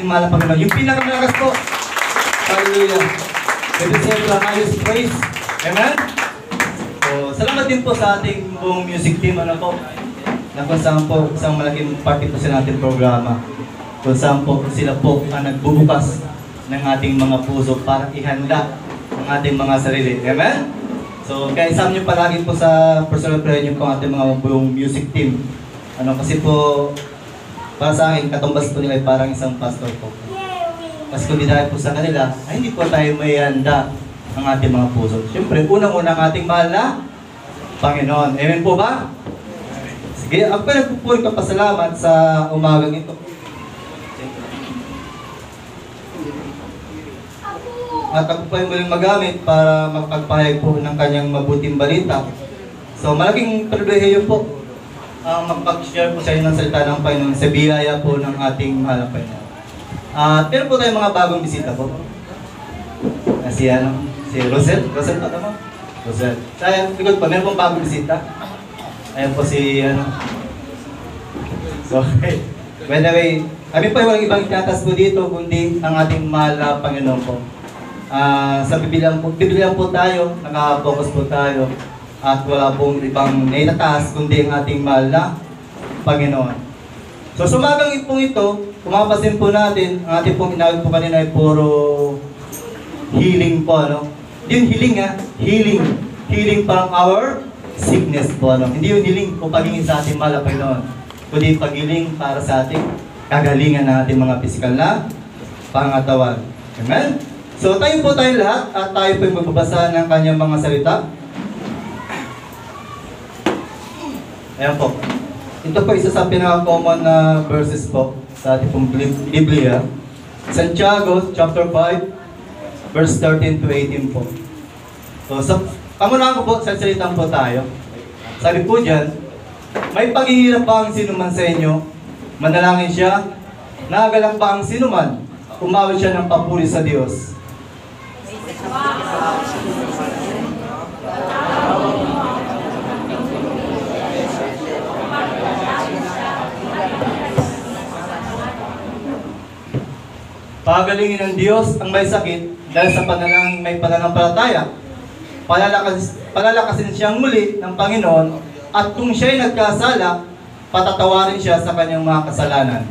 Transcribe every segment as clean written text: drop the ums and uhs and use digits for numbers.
ating mahal na Panginoon. Yung pinakamalakas po. Hallelujah. We deserve the highest praise. Amen? So, salamat din po sa ating buong music team. Ano po? Na kung saan po, isang malaking party po sa ating programa. Kung saan po sila po ang nagbubukas ng ating mga puso para ihanda ang ating mga sarili. Amen? So, kaya isama nyo palagi po sa personal prayer nyo po ang ating mga buong music team. Ano, kasi po, para sa akin, katumbas po nila ay parang isang pastor po. Kasi kung di dahil po sa kanila, ay hindi po tayo may handa ang ating mga puso. Siyempre, unang-unang ating mahal na Panginoon. Amen po ba? Sige, ako pa nagpupuri ka pasalamat sa umagang ito. At ako pa yung muling magamit para magpagpahayag po ng kanyang mabuting balita. So, malaking pribilehiyo po ang magpag-share po sa inyo ng salita ng Panginoon sa biyaya po ng ating mahal na Panginoon. Pero po tayong mga bagong bisita po. Si Rosel. Rosel pa mo? Rosel. Sa likod pa, meron pong bagong bisita. Ayan po si So, okay. By the way, kami po ay walang ibang itatas po dito, kundi ang ating mahal na Panginoon po. Sa Biblia po tayo, naka-focus po tayo, at wala pong ibang naitataas, kundi ang ating mahal na Panginoon. So, sumagang pong ito, kumapasin po natin, ang ating pong inawit po kanina ay puro healing po, ano? Hindi yung healing, healing. Healing from our sickness po, ano? Hindi yung healing o pagingin sa ating mahal na Panginoon, kundi paghiling para sa ating kagalingan ng ating mga pisikal na pangatawan. Amen? So, tayo po tayo lahat at tayo po yung magbabasa ng kanyang mga salita. Ayan po. Ito po isa sa pinaka-common na verses po sa ating pong Biblia. Santiago chapter 5 verse 13 to 18 po. So, pamunahan ko po, salitang po tayo. Sabi po dyan, may paghihirap ba ang sinuman sa inyo? Manalangin siya? Nagagalak ba ang sinuman? Umawit siya ng papuri sa Diyos. Pagalingin ng Diyos ang may sakit dahil sa panalangin may pananampalataya. Palalakasin siyang muli ng Panginoon at kung siya'y nagkasala, patatawarin siya sa kanyang mga kasalanan.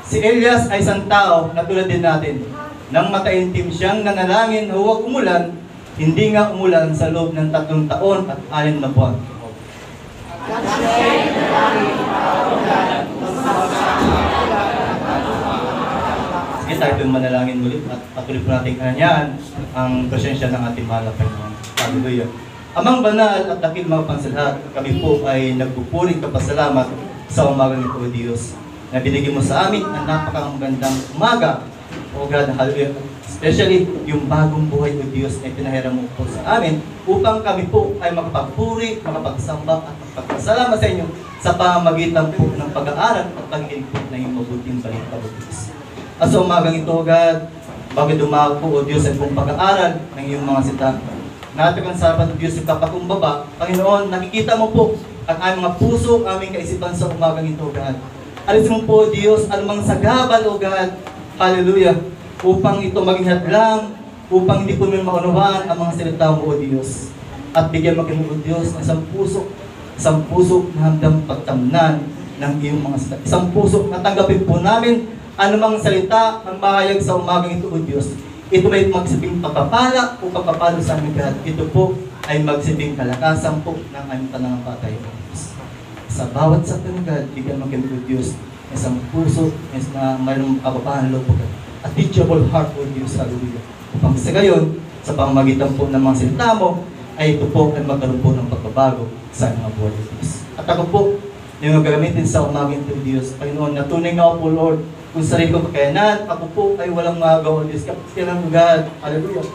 Si Elias ay isang tao na tulad din natin. Nang mataimtim siyang nanalangin na huwag umulan, hindi nga umulan sa loob ng 3 taon at 6 na buwan. Sige, tayo yung manalangin muli at patuloy po natin kanyan ang presensya ng ating mahal na Panginoon. Hallelujah. Amang banal at dakil mga pansalhat, kami po ay nagpupuring kapasalamat sa umagang ito, O Diyos, na binigyan mo sa amin ang napakagandang umaga. O God, hallelujah. Especially yung bagong buhay, O Diyos, na pinahiram mo po sa amin upang kami po ay makapagpuri, makapagsamba at magpagpasalamat sa inyo sa pamamagitan po ng pag-aaral at pagkikinig po ng iyong mabuting balita, O Diyos. At sa umagang ito, God, bago dumago po, O Diyos, ay pong pag-aaral ng iyong mga sita. Natin ang sarapan, O Diyos, sa kapakumbaba. Panginoon, nakikita mo po ang aming mga puso, ang aming kaisipan sa umagang ito, God. Alisin mo po, Diyos, anumang sagabal, O God, hallelujah, upang ito maging hadlang, upang hindi po namin maunawaan ang mga salita mo, O Diyos. At bigyan mo kami, O Diyos, ng isang puso na handang pagtamnan ng iyong mga salita. Isang puso na tanggapin po namin anumang salita ng mahayag sa umagang ito, O Diyos. Ito ay magsibing pagpapala o pagpapalo sa aming lahat. Ito po ay magsibing kalakasan po ng aming pananampalataya, O Diyos. Sa bawat sapinagad, bigyan mo kami, O Diyos, isang puso na mayroong kababahan loob po at teachable heart, O Diyos, hallelujah. Upang sa gayon, sa pamamagitan po ng mga salita mo, ay ito po ay magkaroon po ng pagbabago sa mga buhay, O Diyos. At ako po, yung gagamitin sa umaging ito, Diyos, Panginoon, natunay nga po, Lord, kung sarili ko kakayanan, ako po ay walang magawa, O Diyos. Kailan God, hallelujah.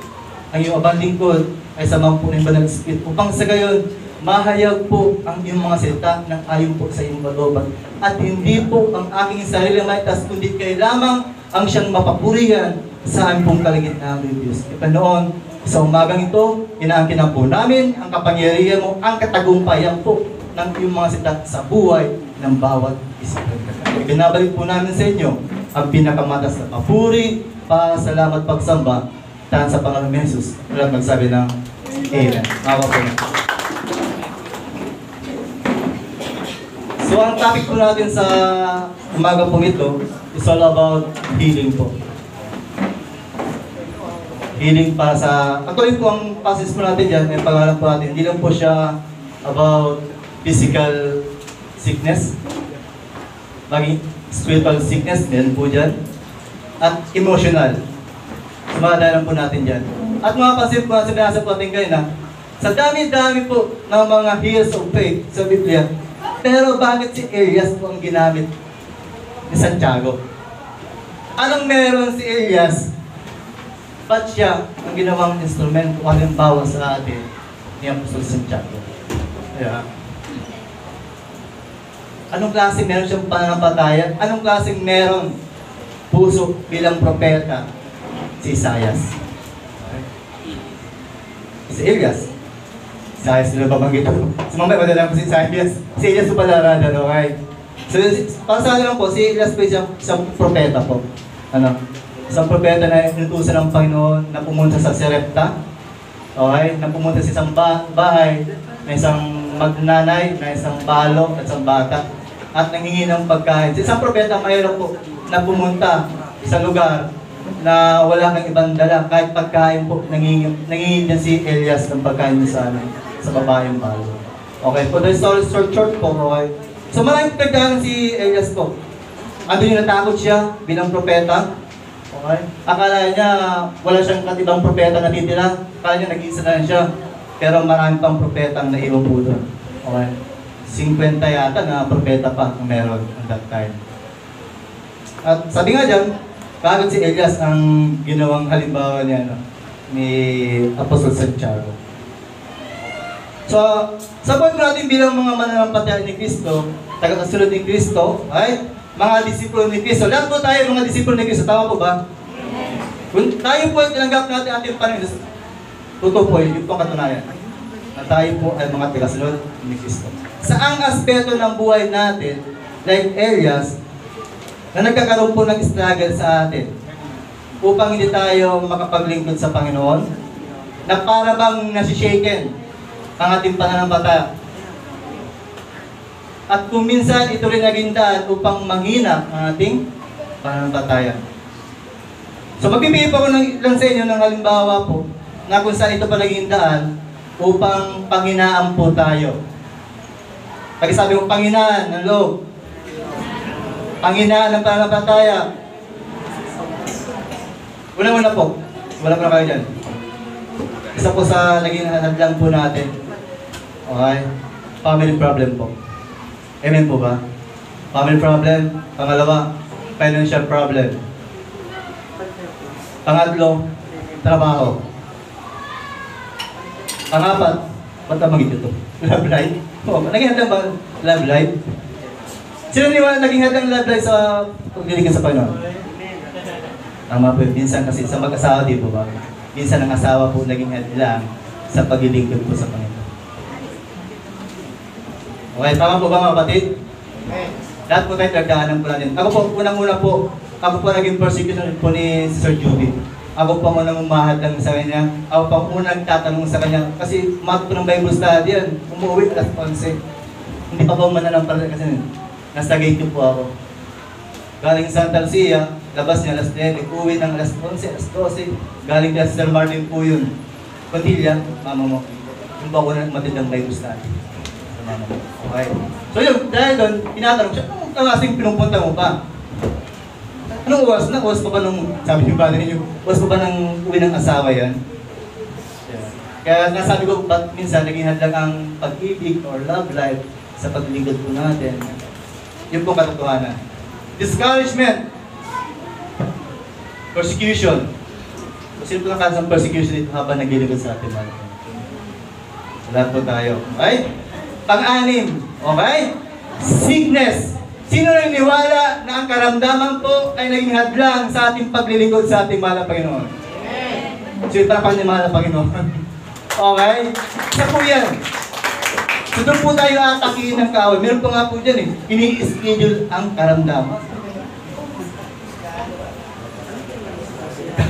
Ang iyong abang lingkod ay sa mga po ng Banal Spirit. Upang sa gayon, mahayag po ang iyong mga salita ng ayon po sa iyong kalooban. At hindi po ang aking sarili maitas, kundi kayo lamang ang siyang mapapurihan sa aming pong kalagitnaan ng Diyos. Panginoon, sa umagang ito, inaangkin po namin ang kapangyarihan mo, ang katagumpayan po ng iyong mga salita sa buhay ng bawat isa. Binabalik po namin sa inyo ang pinakamatas na papuri, pasalamat, pagsamba, tahan sa Panginoon Jesus. Walang magsabi ng Amen. Mawa po na. So, ang topic po natin sa umaga po ito is all about healing po. Healing para sa... Actually po, ang passage po natin dyan, may pangalan po natin, hindi lang po siya about physical sickness, maging spiritual sickness, din po dyan, at emotional. Sumadalan po natin dyan. At mga passage po natin, sinasa po natin kayo na, sa dami-dami po ng mga heroes of faith sa Biblia, pero bakit si Elias po ang ginamit ni Santiago? Anong meron si Elias? Ba't siya ang ginawang instrumento o halimbawa sa atin ni Apostol Santiago? Yeah. Anong klaseng meron siyang pananampalataya? Anong klaseng meron puso bilang propeta? Si Isaias. Si Elias. Isaias nila babanggit ako. So mamaya madala ko si Isaias. Si Elias po palaradan, okay? So para sa akin lang po, si Elias po isang propeta po. Ano? Isang propeta na inutusan ng Panginoon na pumunta sa Sarepta. Okay? Na pumunta sa isang bahay na isang magnanay, na isang balo at isang bata. At nanghingi ng pagkain. Si isang propeta mayroon po na pumunta sa lugar na wala kang ibang dala. Kahit pagkain po, nanghingi niya si Elias ng pagkain niya sa babayang balo. Okay, for the story short po, okay? So maraming pagkain si Elias po. Ano yung natakot siya bilang propeta? Okay? Akala niya wala siyang katibang propeta na titira. Akala niya nag-iisa na siya. Pero marami pang propeta ang naiwan po doon. Okay? 50 yata na propeta pa ang meron at that time. At sabi nga dyan, bakit si Elias ang ginawang halimbawa niya, no, ni Apostol Santiago. So, sa buhay natin bilang mga mananampalataya ni Kristo, tagakasunod ni Kristo, ay mga disipulo ni Kristo. Lahat po tayo mga disipulo ni Kristo. Tama po ba? Kung tayo po ay tinanggap natin ating Panginoon, totoo po yun po katunayan. Na tayo po ay mga tagakasunod ni Kristo. Saang aspeto ng buhay natin, like Elias, na nagkakaroon po ng struggle sa atin upang hindi tayo makapaglingkod sa Panginoon, na para bang nasishaken ang ating pananampalataya. At kung minsan ito rin naging daan upang manghina ang ating pananampalataya. So magbibigay po ako lang sa inyo ng halimbawa po na kung saan ito pa naging daan upang panghinaan po tayo. Pag sabi ko panghinaan ng loob, panghinaan ng pananampalataya. Una-una po, wala po na kayo dyan. Isa po sa naging hadlang po natin. Okay? Family problem po. Amen po ba? Family problem. Pangalawa, financial problem. Pangatlo, trabaho. Pangapat, ba't namagit ito? Love life? Oo, naging hadlang ba love life? Sino niwala naging hadlang love life sa paglilingkod sa Panginoon? Tama po yun. Minsan kasi sa mag-asawa, di po ba? Minsan ang asawa po naging hadlang sa paglilingkod po sa Panginoon. Okay, tama po ba mga kapatid? Lahat po tayo nagdaanan po natin. Ako po, unang-una po, ako po naging persecution po ni Sir Judy. Ako po muna umahad sa kanya. Ako po unang tatanong sa kanya. Kasi umahat po ng Bible study yan. Umuwi alas 11. Hindi pa po mananampalataya kasi nasa gate po ako. Galing Santa Lucia, labas niya alas 9. Uwi ng alas 11, alas 12. Galing kay Sir Martin po yun. Kontilla, mama mo. Yung po ako na matindang Bible study. Sa mama mo. Okay. So yun, dahil doon, tinatanong siya, anong klaseng pinupunta mo pa? Anong oras na? Oras pa ba nung, sabi niyo ba ninyo, oras pa ba nang uwi ng asawa yan? Yeah. Kaya nasabi ko, ba't minsan naging hadlang ang pag-ibig or love life sa paglingkod po natin. Yun po katotohanan. Discouragement. Persecution. So sino po nakasang persecution dito habang naglilingkod sa atin? Lahat po tayo. Okay? Pang-anim. Okay? Sickness. Sino naniniwala na ang karamdaman po ay naging hadlang sa ating paglilingkod sa ating mahal na Panginoon? Sino para pang mahal na Panginoon? Okay? Isa po yan. So doon po tayo atakihin ng kaaway. Meron po nga po dyan ini-schedule ang karamdaman.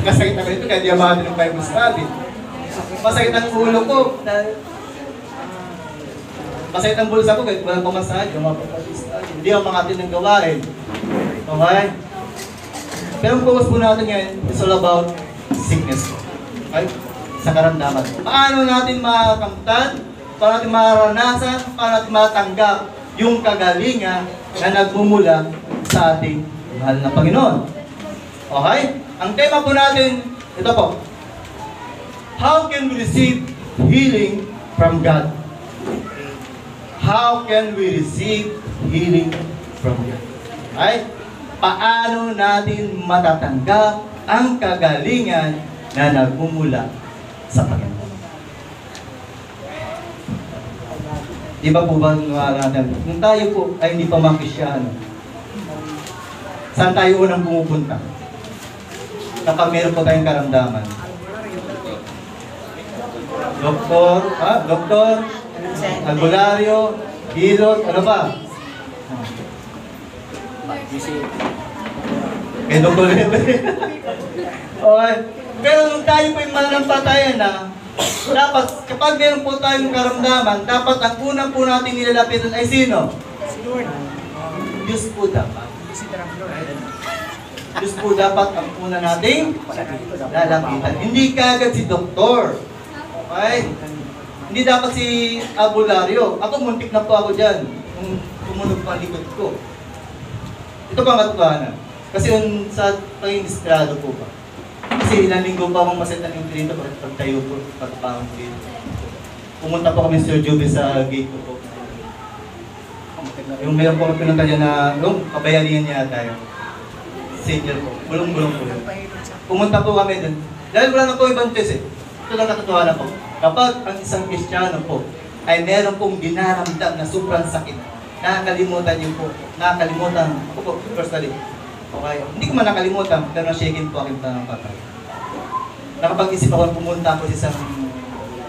Kasakit ako nito kaya di amado ng Bible study. Masakit ang ulo ko. Masakit ang bulsa ko kahit walang pamasahe. Hindi ako makatid ng gawain. Okay? Pero ang focus po natin ngayon is all about sickness. Okay? Sa karamdaman. Paano natin makakamtan? Paano natin maranasan? Paano natin matanggap yung kagalingan na nagmumula sa ating mahal na Panginoon? Okay? Ang tema po natin, ito po. How can we receive healing from God? How can we receive healing from God? Okay? Paano natin matatanggap ang kagalingan na nagmumula sa Panginoon? Di ba po ba natin? Kung tayo po ay hindi pa mga Kristyano, saan tayo unang pumupunta? Kapag meron po tayong karamdaman. Doktor, albularyo, hilot, ano ba? Kay Dr. Okay. Pero nung tayo po yung mananampatayan na, dapat kapag meron po tayong karamdaman, dapat ang unang po natin nilalapitan ay sino? Diyos po dapat. Diyos po dapat ang una nating lalapitan. Hindi kagad si doktor. Okay? Hindi dapat si albularyo. Ako, muntik na po ako dyan. Kung tumunog pa ang likod ko. Ito pa ang katotohanan. Kasi yun sa pag-inspirado po pa. Kasi ilang linggo pa akong maset ng dito pagtayo po, pagpahang dito. Pumunta po kami sa Sir Juby sa gate ko po. Yung meron po kami pinunta dyan na, yung kabayanihan niya tayo. Senior po. Bulong-bulong po yun. Pumunta po kami dun. Dahil wala na po ibang test eh. Ito lang katotohanan po. Kapag ang isang Kristiyano po ay meron pong dinaramdam na sobrang sakit, nakakalimutan niyo po. Nakakalimutan. Ako po, personally. Okay. Hindi ko man nakalimutan, pero na-shaken po aking tanong patay. Nakapag-isip ako pumunta po sa isang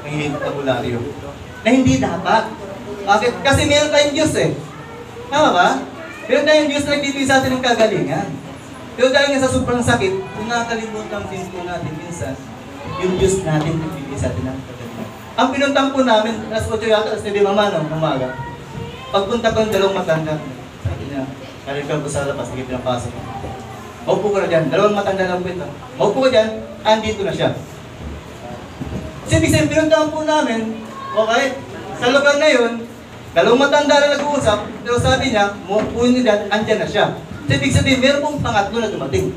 nangihinit na bularyo. Na hindi dapat. Bakit? Kasi meron tayong Diyos eh. Tama ba? Meron tayong Diyos na nagbibigay sa atin ng kagalingan. Pero dahil nga sa sobrang sakit, kung nakakalimutan din po natin minsan, yung Diyos natin nagbibigay sa atin ng kagalingan. Ang pinuntang po namin, alas 8 yata, alas 9 mamano, umaga. Pagpunta ko ng dalawang matanda, sabi niya, narinig ko sa labas, hindi pinapasok. Maupo ko na dyan, dalawang matanda lang po ito. Maupo ko dyan, andito na siya. Kasi ibig sabihin, pinuntahan po namin, okay, sa lugar na yun, dalawang matanda na nag-uusap, pero sabi niya, maupo niya dyan, andyan na siya. So ibig sabihin, meron pong pangatlo na dumating.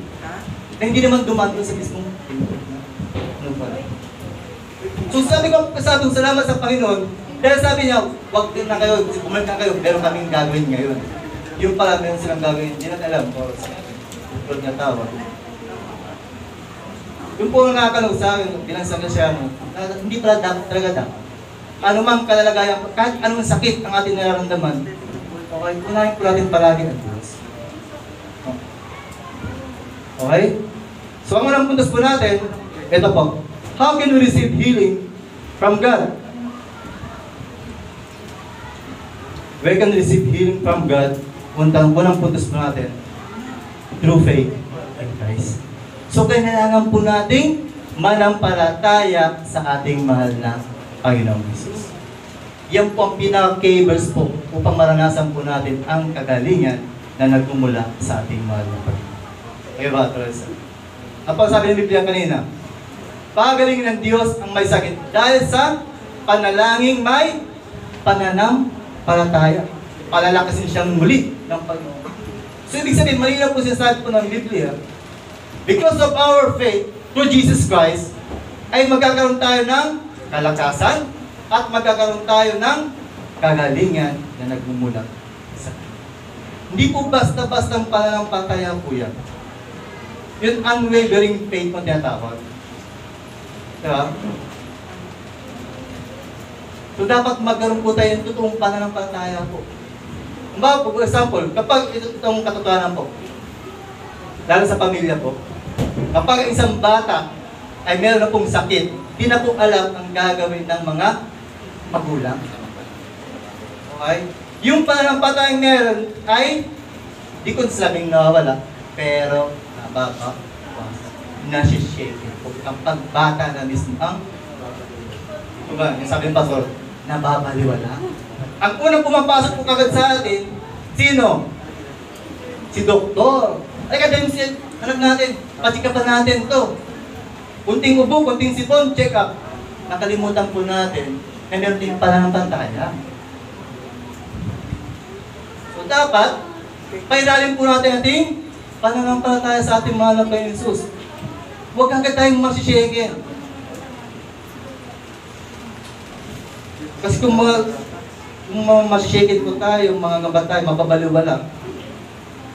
Na hindi naman dumating sa mismong so sabi ko, salamat sa Panginoon, dahil sabi niya, wag din na kayo, bumalik na kayo, meron kaming gagawin ngayon. Yung pala, meron silang gagawin, hindi natin alam, o sa niya tawag. Yung po nakakalog sa akin, bilang sa Kristyano, hindi pala talaga dapat. Ano mang kalalagayan, kahit anong sakit ang ating nararamdaman, okay, unahin po natin palagi ang Diyos. Okay? So ang unang puntos po natin, ito po. How can we receive healing from God? We can receive healing from God. Unang puntos po natin, through faith in Christ. So kailangan po nating manampalataya sa ating mahal na Panginoong Jesus. Yan po ang pinaka-key-verse po upang maranasan po natin ang kagalingan na nagmumula sa ating mahal na Panginoon. Okay ba, Teresa? Ang pagsabi ng Biblia kanina, pagalingin ng Diyos ang may sakit dahil sa panalangin may pananampalataya. Palalakasin siyang muli ng Panginoon. So ibig sabihin, malinaw po sinasabi po ng Biblia, because of our faith through Jesus Christ, ay magkakaroon tayo ng kalakasan at magkakaroon tayo ng kagalingan na nagmumula sa Kanya. Hindi po basta-bastang pananampalataya po yan. Yun unwavering faith mo tinatawag. Diba? So dapat magkaroon po tayo ng totoong pananampalataya po. For example, kapag itong katotohanan po, lalo sa pamilya po, kapag isang bata ay meron na pong sakit, di na po alam ang gagawin ng mga magulang. Okay? Yung pananampalatayang meron ay di ko sabing nawawala, pero nasishake po. Ang pagbata na mismo ang yung sabi ng pastor, nababaliwala. Ang unang pumapasok po kagad sa atin, sino? Si doktor. Ay, kadang siya, alam natin, pasikapan natin to. Kunting ubo, kunting sipon, check up. Nakalimutan po natin na meron din pananampalataya. So dapat, pairalim po natin ating pananampalataya sa ating mahal na Panginoon Jesus. Huwag agad tayong masishake. Kasi kung masishake po tayo, mga ngamba tayo, mababaliwala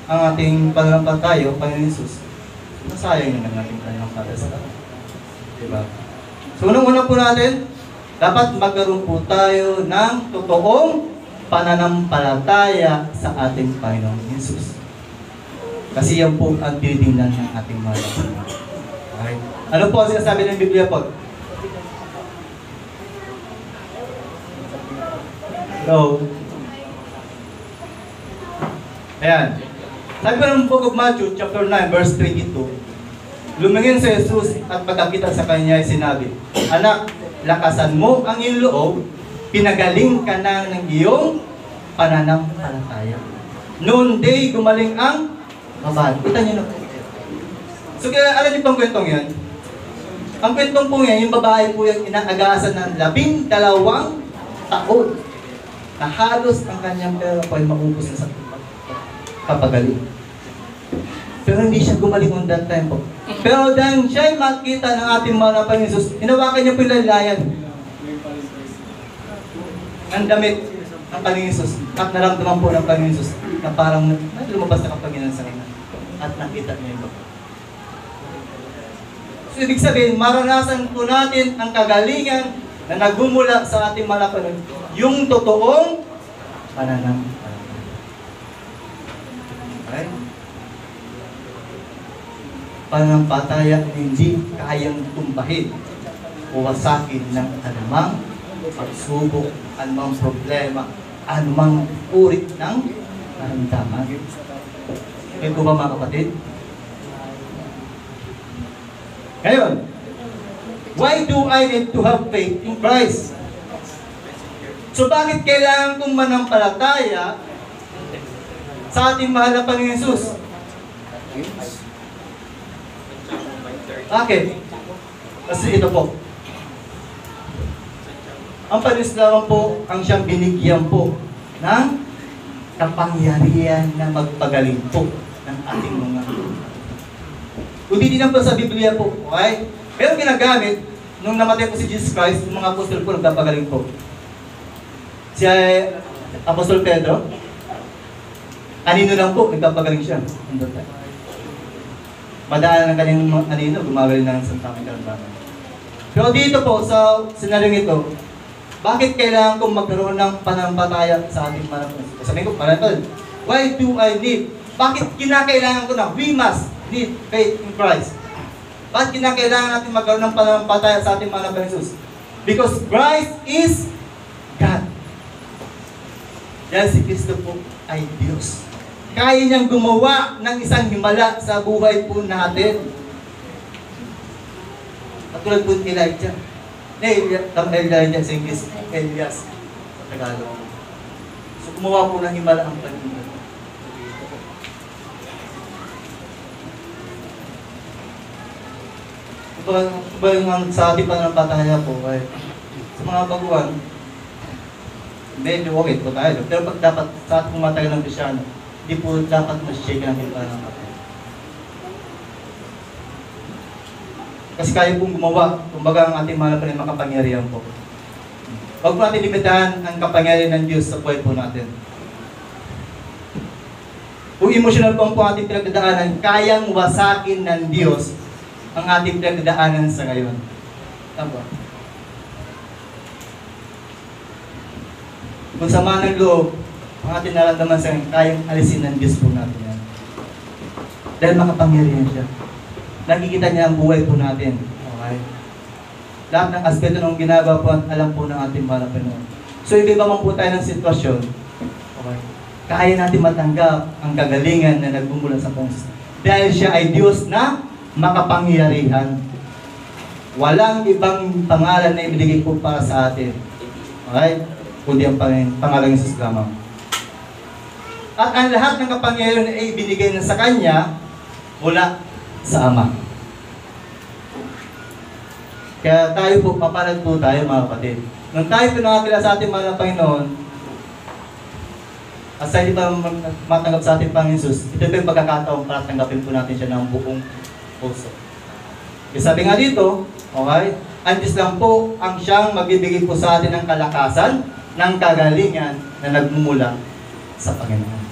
ang ating pananampalataya, Panginoon Jesus, masayang naman natin pananampalataya sa Panginoon. Diba? So, unang-una po natin, dapat magkaroon po tayo ng totoong pananampalataya sa ating Panginoong Jesus. Kasi yan po ang tinitingnan ng ating mahal. Okay? Ano po ang sinasabi ng Biblia po? So, ayan. Sabi ko ng Book of Matthew, chapter 9, verse 22, lumingin si Jesus at pagkakita sa kanya ay sinabi, "Anak, lakasan mo ang iyong loob, pinagaling ka na ng iyong pananampalataya." Noon day, gumaling ang babae. Kita niyo na po. So, kaya alam niyo pang kwentong yan? Ang kwentong po yan, yung babae po yung inaagasan ng 12 taon na halos ang kanyang pera po ay maubos na sa papagaling. Pero hindi siya gumaling on that time po. Pero dahil siya ay makita ng ating mahal na Panginoon Jesus, hinawakan niya po yung lalayan. Ang damit ng Panginoon Jesus at naramdaman po ng Panginoon Jesus na parang lumabas na kapangyarihan sa kanya at nakita niya ito. So, ibig sabihin, maranasan po natin ang kagalingan na nagmumula sa ating mahal na Panginoon, yung totoong pananampalataya. Okay? Pananampalataya hindi kayang tumbahin o wasakin ng anumang pagsubok, anumang problema, anumang uri ng karamdaman. Ngayon po ba mga kapatid? Ngayon, why do I need to have faith in Christ? So bakit kailangan kong manampalataya sa ating mahal na Panginoon Jesus? Bakit? Kasi ito po. Ang Panginoon po ang siyang binigyan po ng kapangyarihan na magpagaling po ng ating mga kung hindi lang po sa Biblia po, okay? Pero ginagamit, nung namatay po si Jesus Christ, yung mga apostol po nagpapagaling po. Si Apostol Pedro, anino lang po, nagpapagaling siya. Madaan ng kanyang anino, gumagaling na ng santamang karamdaman. Pero dito po, sa scenario ito, bakit kailangan kong magkaroon ng pananampalataya sa ating mananampalataya? Sabihin ko, pananampalataya, why do I need? Bakit kinakailangan ko na? We must need faith in Christ. Bakit kinakailangan natin magkaroon ng pananampalataya sa ating mananampalataya Jesus? Because Christ is God. Dahil si Kristo po ay Diyos. Kaya niyang gumawa ng isang himala sa buhay po natin. Katulad po ni Elijah. Elijah sa English, Elias sa Tagalog. So gumawa po ng himala ang Panginoon. Kung yung sa ating pananampalataya po, ay, sa mga baguhan, medyo okay po tayo. Pero pag dapat sa ating matagal ng Kristyano, hindi po dapat mas-shake ang ating pananampalataya. Kasi kaya pong gumawa, kumbaga ang ating mahal pa rin makapangyarihan po. Huwag po natin limitahan ang kapangyarihan ng Diyos sa buhay po natin. Kung emotional po ang ating pinagdadaanan, kayang wasakin ng Diyos ang ating pinagdadaanan sa ngayon. Tama. kung sama ng loob, ang ating nararamdaman sa kayang alisin ng Diyos po natin yan. Dahil makapangyarihan siya. Nakikita niya ang buhay po natin. Okay? Lahat ng aspeto ng ginagawa po, alam po ng ating mahal na Panginoon. So, iba man po tayo ng sitwasyon, okay, kaya natin matanggap ang kagalingan na nagmumula sa Panginoon. Dahil siya ay Diyos na makapangyarihan. Walang ibang pangalan na ibigay po para sa atin. Okay? Kundi ang pangalan ng Jesus lamang. At ang lahat ng kapangyarihan ay binigay na sa Kanya mula sa Ama. Kaya tayo po, papalad po tayo mga kapatid. Nung tayo pinakakila sa ating mahal na Panginoon, at sa hindi pa matanggap sa ating Panginoon Jesus, ito po yung pagkakataon para tanggapin po natin siya ng buong puso. Kasi sabi nga dito, okay, ang Diyos lang po ang siyang magbibigay po sa atin ng kalakasan, ng kagalingan na nagmumula sa Panginoon.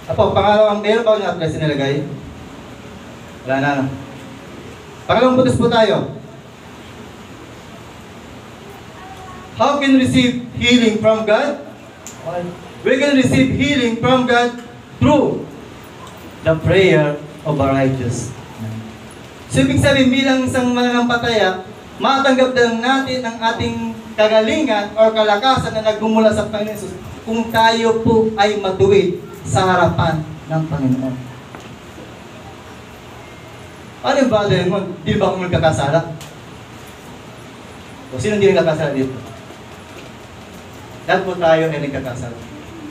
Apo, pangalawang meron pa ako na sinilagay? Wala na. Pangalawang butos po tayo. How can we receive healing from God? We can receive healing from God through the prayer of a righteous man. So, ibig sabihin, bilang isang mananampalataya, matanggap lang natin ang ating kagalingan o kalakasan na nagmumula sa Panginoon Jesus kung tayo po ay matuwid sa harapan ng Panginoon. Ano yung brother mo? Di ba kung magkakasala? O sino hindi nagkakasala dito? Lahat po tayo ay nagkakasala.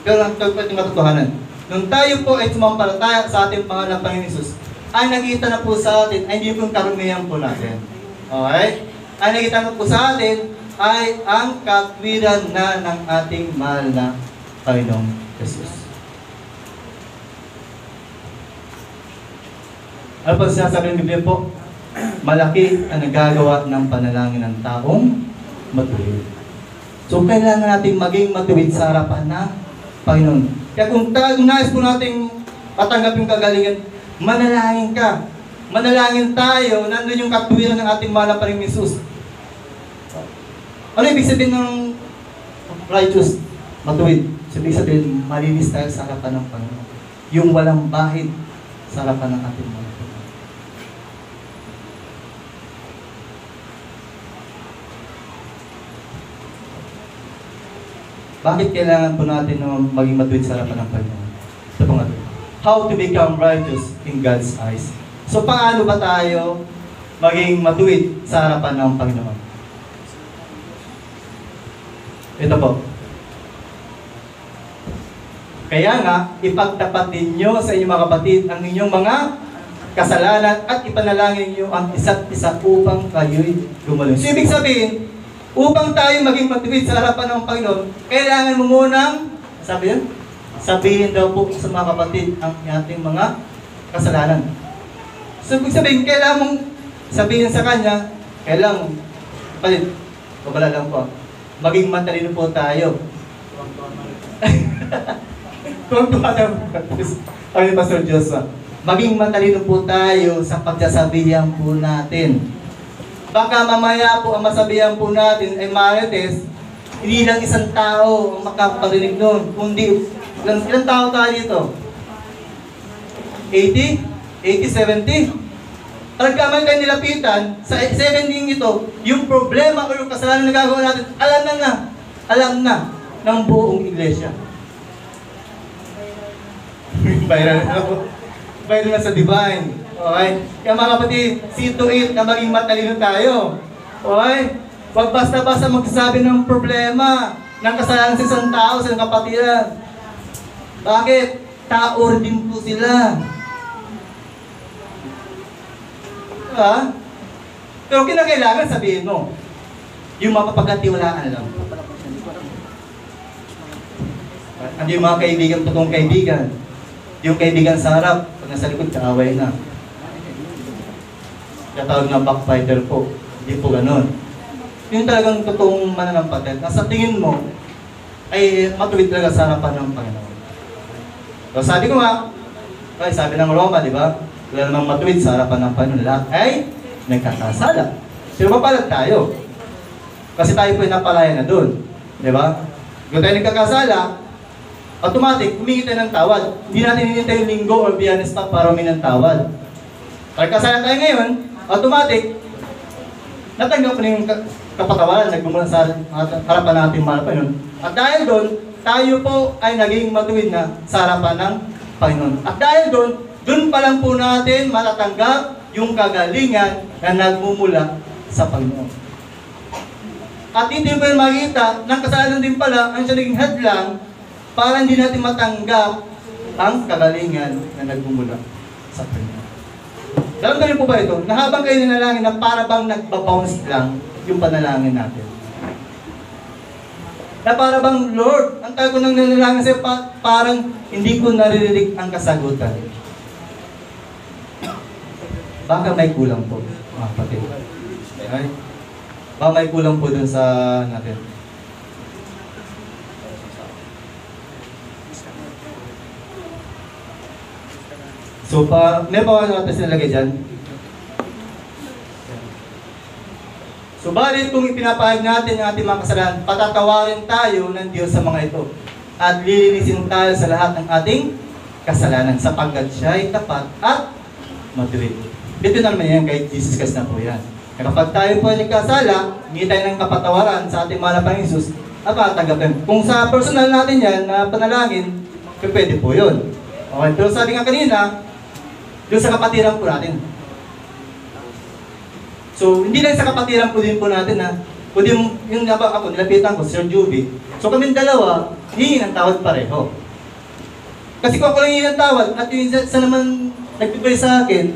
Pero ang matotohanan, nung tayo po ay sumampalataya sa ating pangalan ng Panginoon Jesus, ay nakita na po sa atin, ay hindi po yung karumihan po natin. Okay? Ay nakita na po sa atin, ay ang katwiran na ng ating mahal na Panginoong Jesus. Ano po sinasabi ng Biblia po? Malaki ang nagagawa ng panalangin ng taong matuwid. So, kailangan natin maging matuwid sa harapan ng Panginoon. Kaya kung nais po natin matanggap yung kagalingan, manalangin ka. Manalangin tayo, nandun yung katwiran ng ating mahal na Panginoong Jesus. Ano ibig sabihin ng righteous? Matuwid. So, ibig sabihin, malinis tayo sa harapan ng Panginoon. Yung walang bahid sa harapan ng ating mahal. Bakit kailangan po natin na maging matuwid sa harapan ng Panginoon? Ito po nga. How to become righteous in God's eyes. So, paano ba tayo maging matuwid sa harapan ng Panginoon? Ito po. Kaya nga, ipagtapat ninyo sa inyong mga kapatid ang inyong mga kasalanan at ipanalangin niyo ang isa't isa upang kayo'y gumaling. So, ibig sabihin, upang tayo maging matuwid sa harapan ng Panginoon, kailangan mo munang, sabi yan, sabihin daw po sa mga kapatid ang ating mga kasalanan. So, ibig sabihin, kailangan mong sabihin sa Kanya, kailangan, kapatid, babala lang po, maging matalino po tayo. Tuwang-tuwa na po, sabi ni Pastor Joshua, maging matalino po tayo sa pagsasabihan po natin. Baka mamaya po ang masabihan po natin ay marites, hindi lang isang tao ang makaparinig nun. Kundi, ilang tao tayo dito? 80? 80, 70? Pagkaman kayo nilapitan, sa 70 ito, yung problema o yung kasalanan na gagawa natin, alam na ng buong iglesia. Viral na po. Viral na sa Divine. Okay? Kaya mga kapatid, see to it na maging matalino tayo. Okay? Huwag basta-basta magsasabi ng problema, ng kasalanan sa isang tao, sa isang kapatiran. Bakit? Tao din po sila. Diba? Pero kinakailangan sabihin mo, yung mapapagkatiwalaan lang. Hindi yung mga kaibigan, totoong kaibigan. Yung kaibigan sa harap, pag nasa likod, kaaway na. Katawag na backfighter po. Hindi po ganun. Yung talagang totoong mananampalataya, na sa tingin mo, ay matuwid talaga sa harapan ng Panginoon. So sabi ko nga, ay sabi ng Roma, di ba? Wala namang matuwid sa harapan ng Panginoon. Lahat ay nagkakasala. Pero mapalag tayo. Kasi tayo po ay napalaya na doon. Di ba? Kung tayo nagkakasala, automatic, humingi tayo ng tawad. Hindi natin hinintay yung linggo o biyernes pa para humingi ng tawad. Pagkasala tayo ngayon, automatic, natanggap na yung kapatawaran, nagmumula sa harapan natin mahal pa yun. At dahil doon, tayo po ay naging matuwid na sa harapan ng Panginoon. At dahil doon pa lang po natin matatanggap yung kagalingan na nagmumula sa Panginoon. At hindi po yung makikita ng kasalanan din pala ang siya naging hadlang para hindi natin matanggap ang kagalingan na nagmumula sa Panginoon. Dalam po ba ito? Na habang kayo nanalangin na para bang nagbabounce lang yung panalangin natin. Na para bang, Lord, ang tayo ko nang nanalangin sa'yo, parang hindi ko naririnig ang kasagutan. Baka may kulang po, mga kapatid. Okay? Baka may kulang po dun sa natin. So, may pa natin sinalagay dyan. Subalit kung ipinapahayag natin ang ating mga kasalanan, patatawarin tayo ng Diyos sa mga ito. At lilinisin tayo sa lahat ng ating kasalanan sapagkat siya ay tapat at matuwid. Dito naman yan kay Jesus Christ na po yan. Kapag tayo po ay nagkasala, hindi tayo ng kapatawaran sa ating mahal na Panginoon Jesus, at matatanggapin. Kung sa personal natin yan na panalangin, pwede po yun. Okay, pero sabi nga kanina, doon sa kapatiran po natin. So, hindi lang sa kapatiran po din po natin na, kundi yung ako, nilapitan ko, Sir Juby. So, kaming dalawa, hihingi ng tawad pareho. Kasi kung ako lang hihingi ng tawad, at yung isa naman nagpipray sa akin,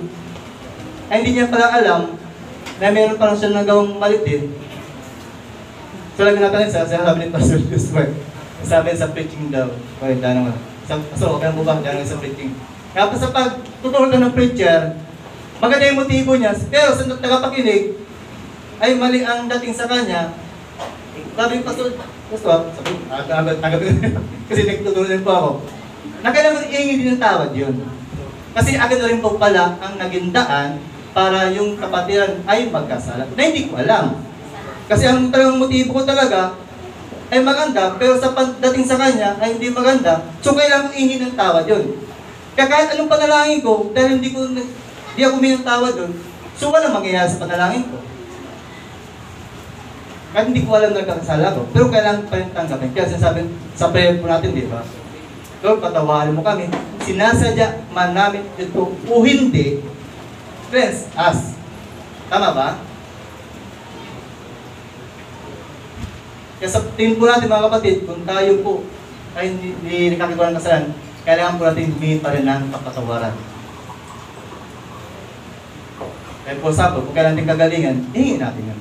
ay hindi niya pala alam na meron pa lang siya nagawang mali din. So, lagi natin sabi ni Pastor Joshua, sabi sa preaching daw, okay, dahil naman. So, okay ang bubang dahil sa preaching. Tapos sa pagtuturo ng preacher, maganda yung motibo niya, pero sa tagapakinig, ay mali ang dating sa kanya. Sabi yung pastor, sabi, kasi nagtuturo din po ako, na kailangan iingi din ng tawad yun. Kasi agad na rin po pala ang naging daan para yung kapatiran ay magkasala. Na hindi ko alam. Kasi ang talagang motibo ko talaga ay maganda, pero sa pagdating sa kanya ay hindi maganda, so kailangan iingi ng tawad yun. Kaya kahit anong panalangin ko, dahil hindi ako humingi ng tawad doon, so walang mangyayari sa panalangin ko. Kahit hindi ko alam na nagkakasala ko, pero kailangan pa rin tanggapin. Kaya sinasabi sa prayer po natin, di ba? Lord, patawarin mo kami. Sinasadya man namin ito o hindi, cleanse us. Tama ba? Kaya sa tingin po natin mga kapatid, kung tayo po ay hindi nakakagawa ng kasalanan, kailangan po natin humingi pa rin ng kapatawaran. Kaya po sabi, kung kailangan natin kagalingan, hingin natin yun.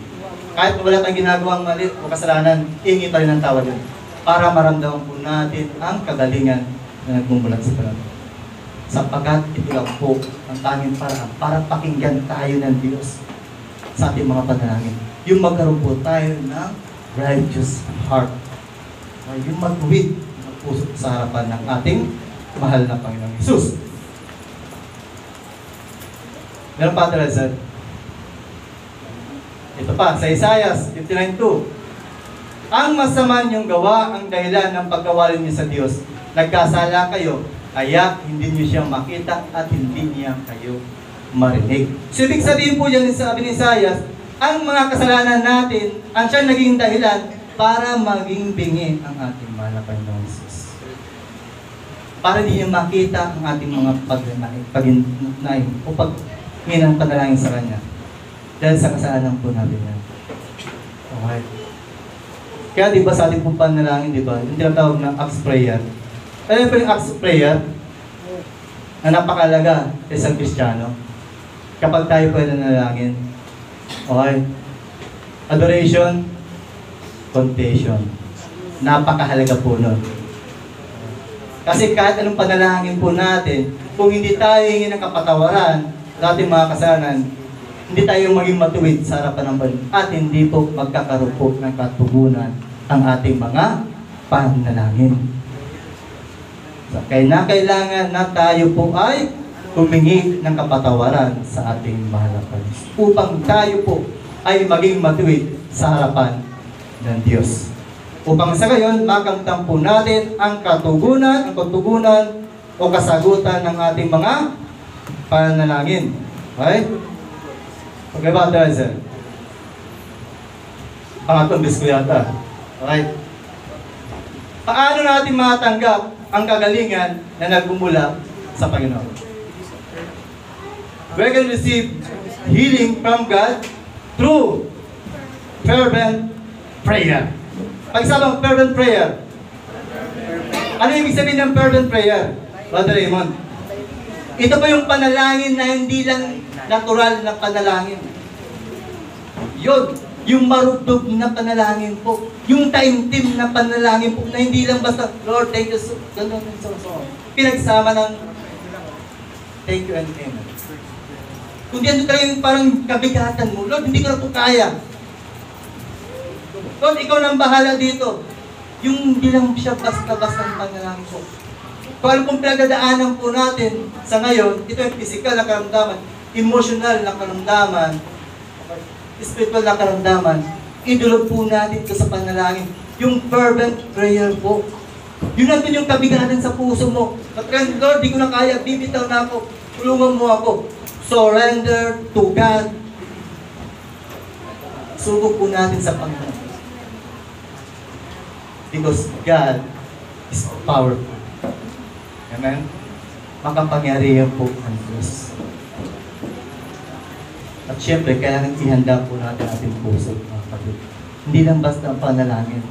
Kahit wala tayong ginagawang mali o kasalanan, hingi pa rin ng tawad yun. Para maramdaman po natin ang kagalingan na nagmumulat sa Panginoon. Sapagkat ito lang po ang tanging paraan para pakinggan tayo ng Diyos sa ating mga panalangin. Yung magkaroon po tayo ng righteous heart. Yung magwid ng puso sa harapan ng ating mahal na Panginoong Jesus. Meron pa Teresa. Ito pa, sa Isaiah 59:2. Ang masama niyong gawa ang dahilan ng pagkawala niyo sa Diyos. Nagkasala kayo, kaya hindi niyo siya makita at hindi niya kayo marinig. So, ibig sabihin po yan, sabi ni Isaiah, ang mga kasalanan natin, ang siya naging dahilan para maging bingi ang ating mahal na Panginoong Jesus. Para hindi niyo makita ang ating mga pag-inain o pag-inang panalangin sa Kanya. Dahil sa kasalanan po natin yan. Okay. Kaya diba sa ating pong panalangin, diba? Yung tinatawag na Acts Prayer. Alam po yung Acts Prayer na napakalaga sa isang Kristiyano. Kapag tayo po ay nanalangin. Okay. Adoration, confession. Napakahalaga po nun. Kasi kahit anong panalangin po natin, kung hindi tayo hingin ng kapatawaran sa ating mga kasalanan, hindi tayo maging matuwid sa harapan ng Panginoon at hindi po magkakaroon po ng katugunan ang ating mga panalangin. So, kaya kailangan na tayo po ay humingi ng kapatawaran sa ating mahal na Panginoon upang tayo po ay maging matuwid sa harapan ng Diyos. Upang sa gayon, makamtan po natin ang katugunan o kasagutan ng ating mga panalangin. Okay? Okay ba, Teresa? Pangatong bis ko yata. Okay? Paano natin matanggap ang kagalingan na nagmumula sa Panginoon? We can receive healing from God through fervent prayer. Pagsabang fervent prayer. Ano ibig sabihin ng fervent prayer? Brother Raymond. Ito pa yung panalangin na hindi lang natural na panalangin. Yun, yung marugdog na panalangin po. Yung taimtim na panalangin po na hindi lang basta, Lord, thank you so, ganun, so. Pinagsama ng thank you and amen. Kung di ano talaga yung parang kabigatan mo, Lord, hindi ko na po kaya. Lord, ikaw nang bahala dito. Yung hindi lang siya basta-basta ang panalangin po. Kung ano pong pinagdadaanan po natin sa ngayon, ito yung physical na karamdaman, emotional na karamdaman, spiritual na karamdaman, idulog po natin ito sa panalangin. Yung fervent prayer po. Yun natin yung kabigatan sa puso mo. Patran, Lord, di ko na kaya, bibitaw na ako, tulungan mo ako. Surrender to God. Subok po natin sa Panginoon. Because God is powerful. Amen? Makapangyarihan po ang Diyos. At syempre, kailangan ihanda po natin ating puso, mga kapatid. Hindi lang basta ang panalangin.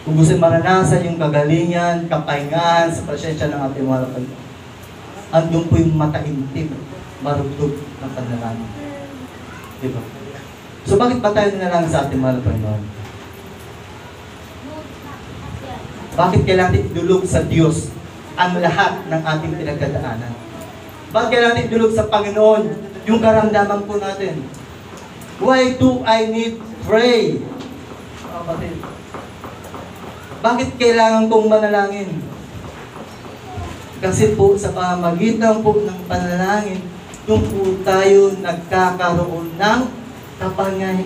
Kung gusto maranasan yung kagalingan, kapahingahan sa presensya ng ating mga kapatid, andun po yung mataimtim, marugtog ng panalangin. Diba? So bakit ba tayo nanalangin sa ating mga Panginoon? Bakit kailangan idulog sa Diyos ang lahat ng ating pinagdadaanan? Bakit kailangan idulog sa Panginoon yung karamdaman po natin? Why do I need pray? Bakit kailangan kong manalangin? Kasi po sa pamamagitan po ng panalangin, doon po tayo nagkakaroon ng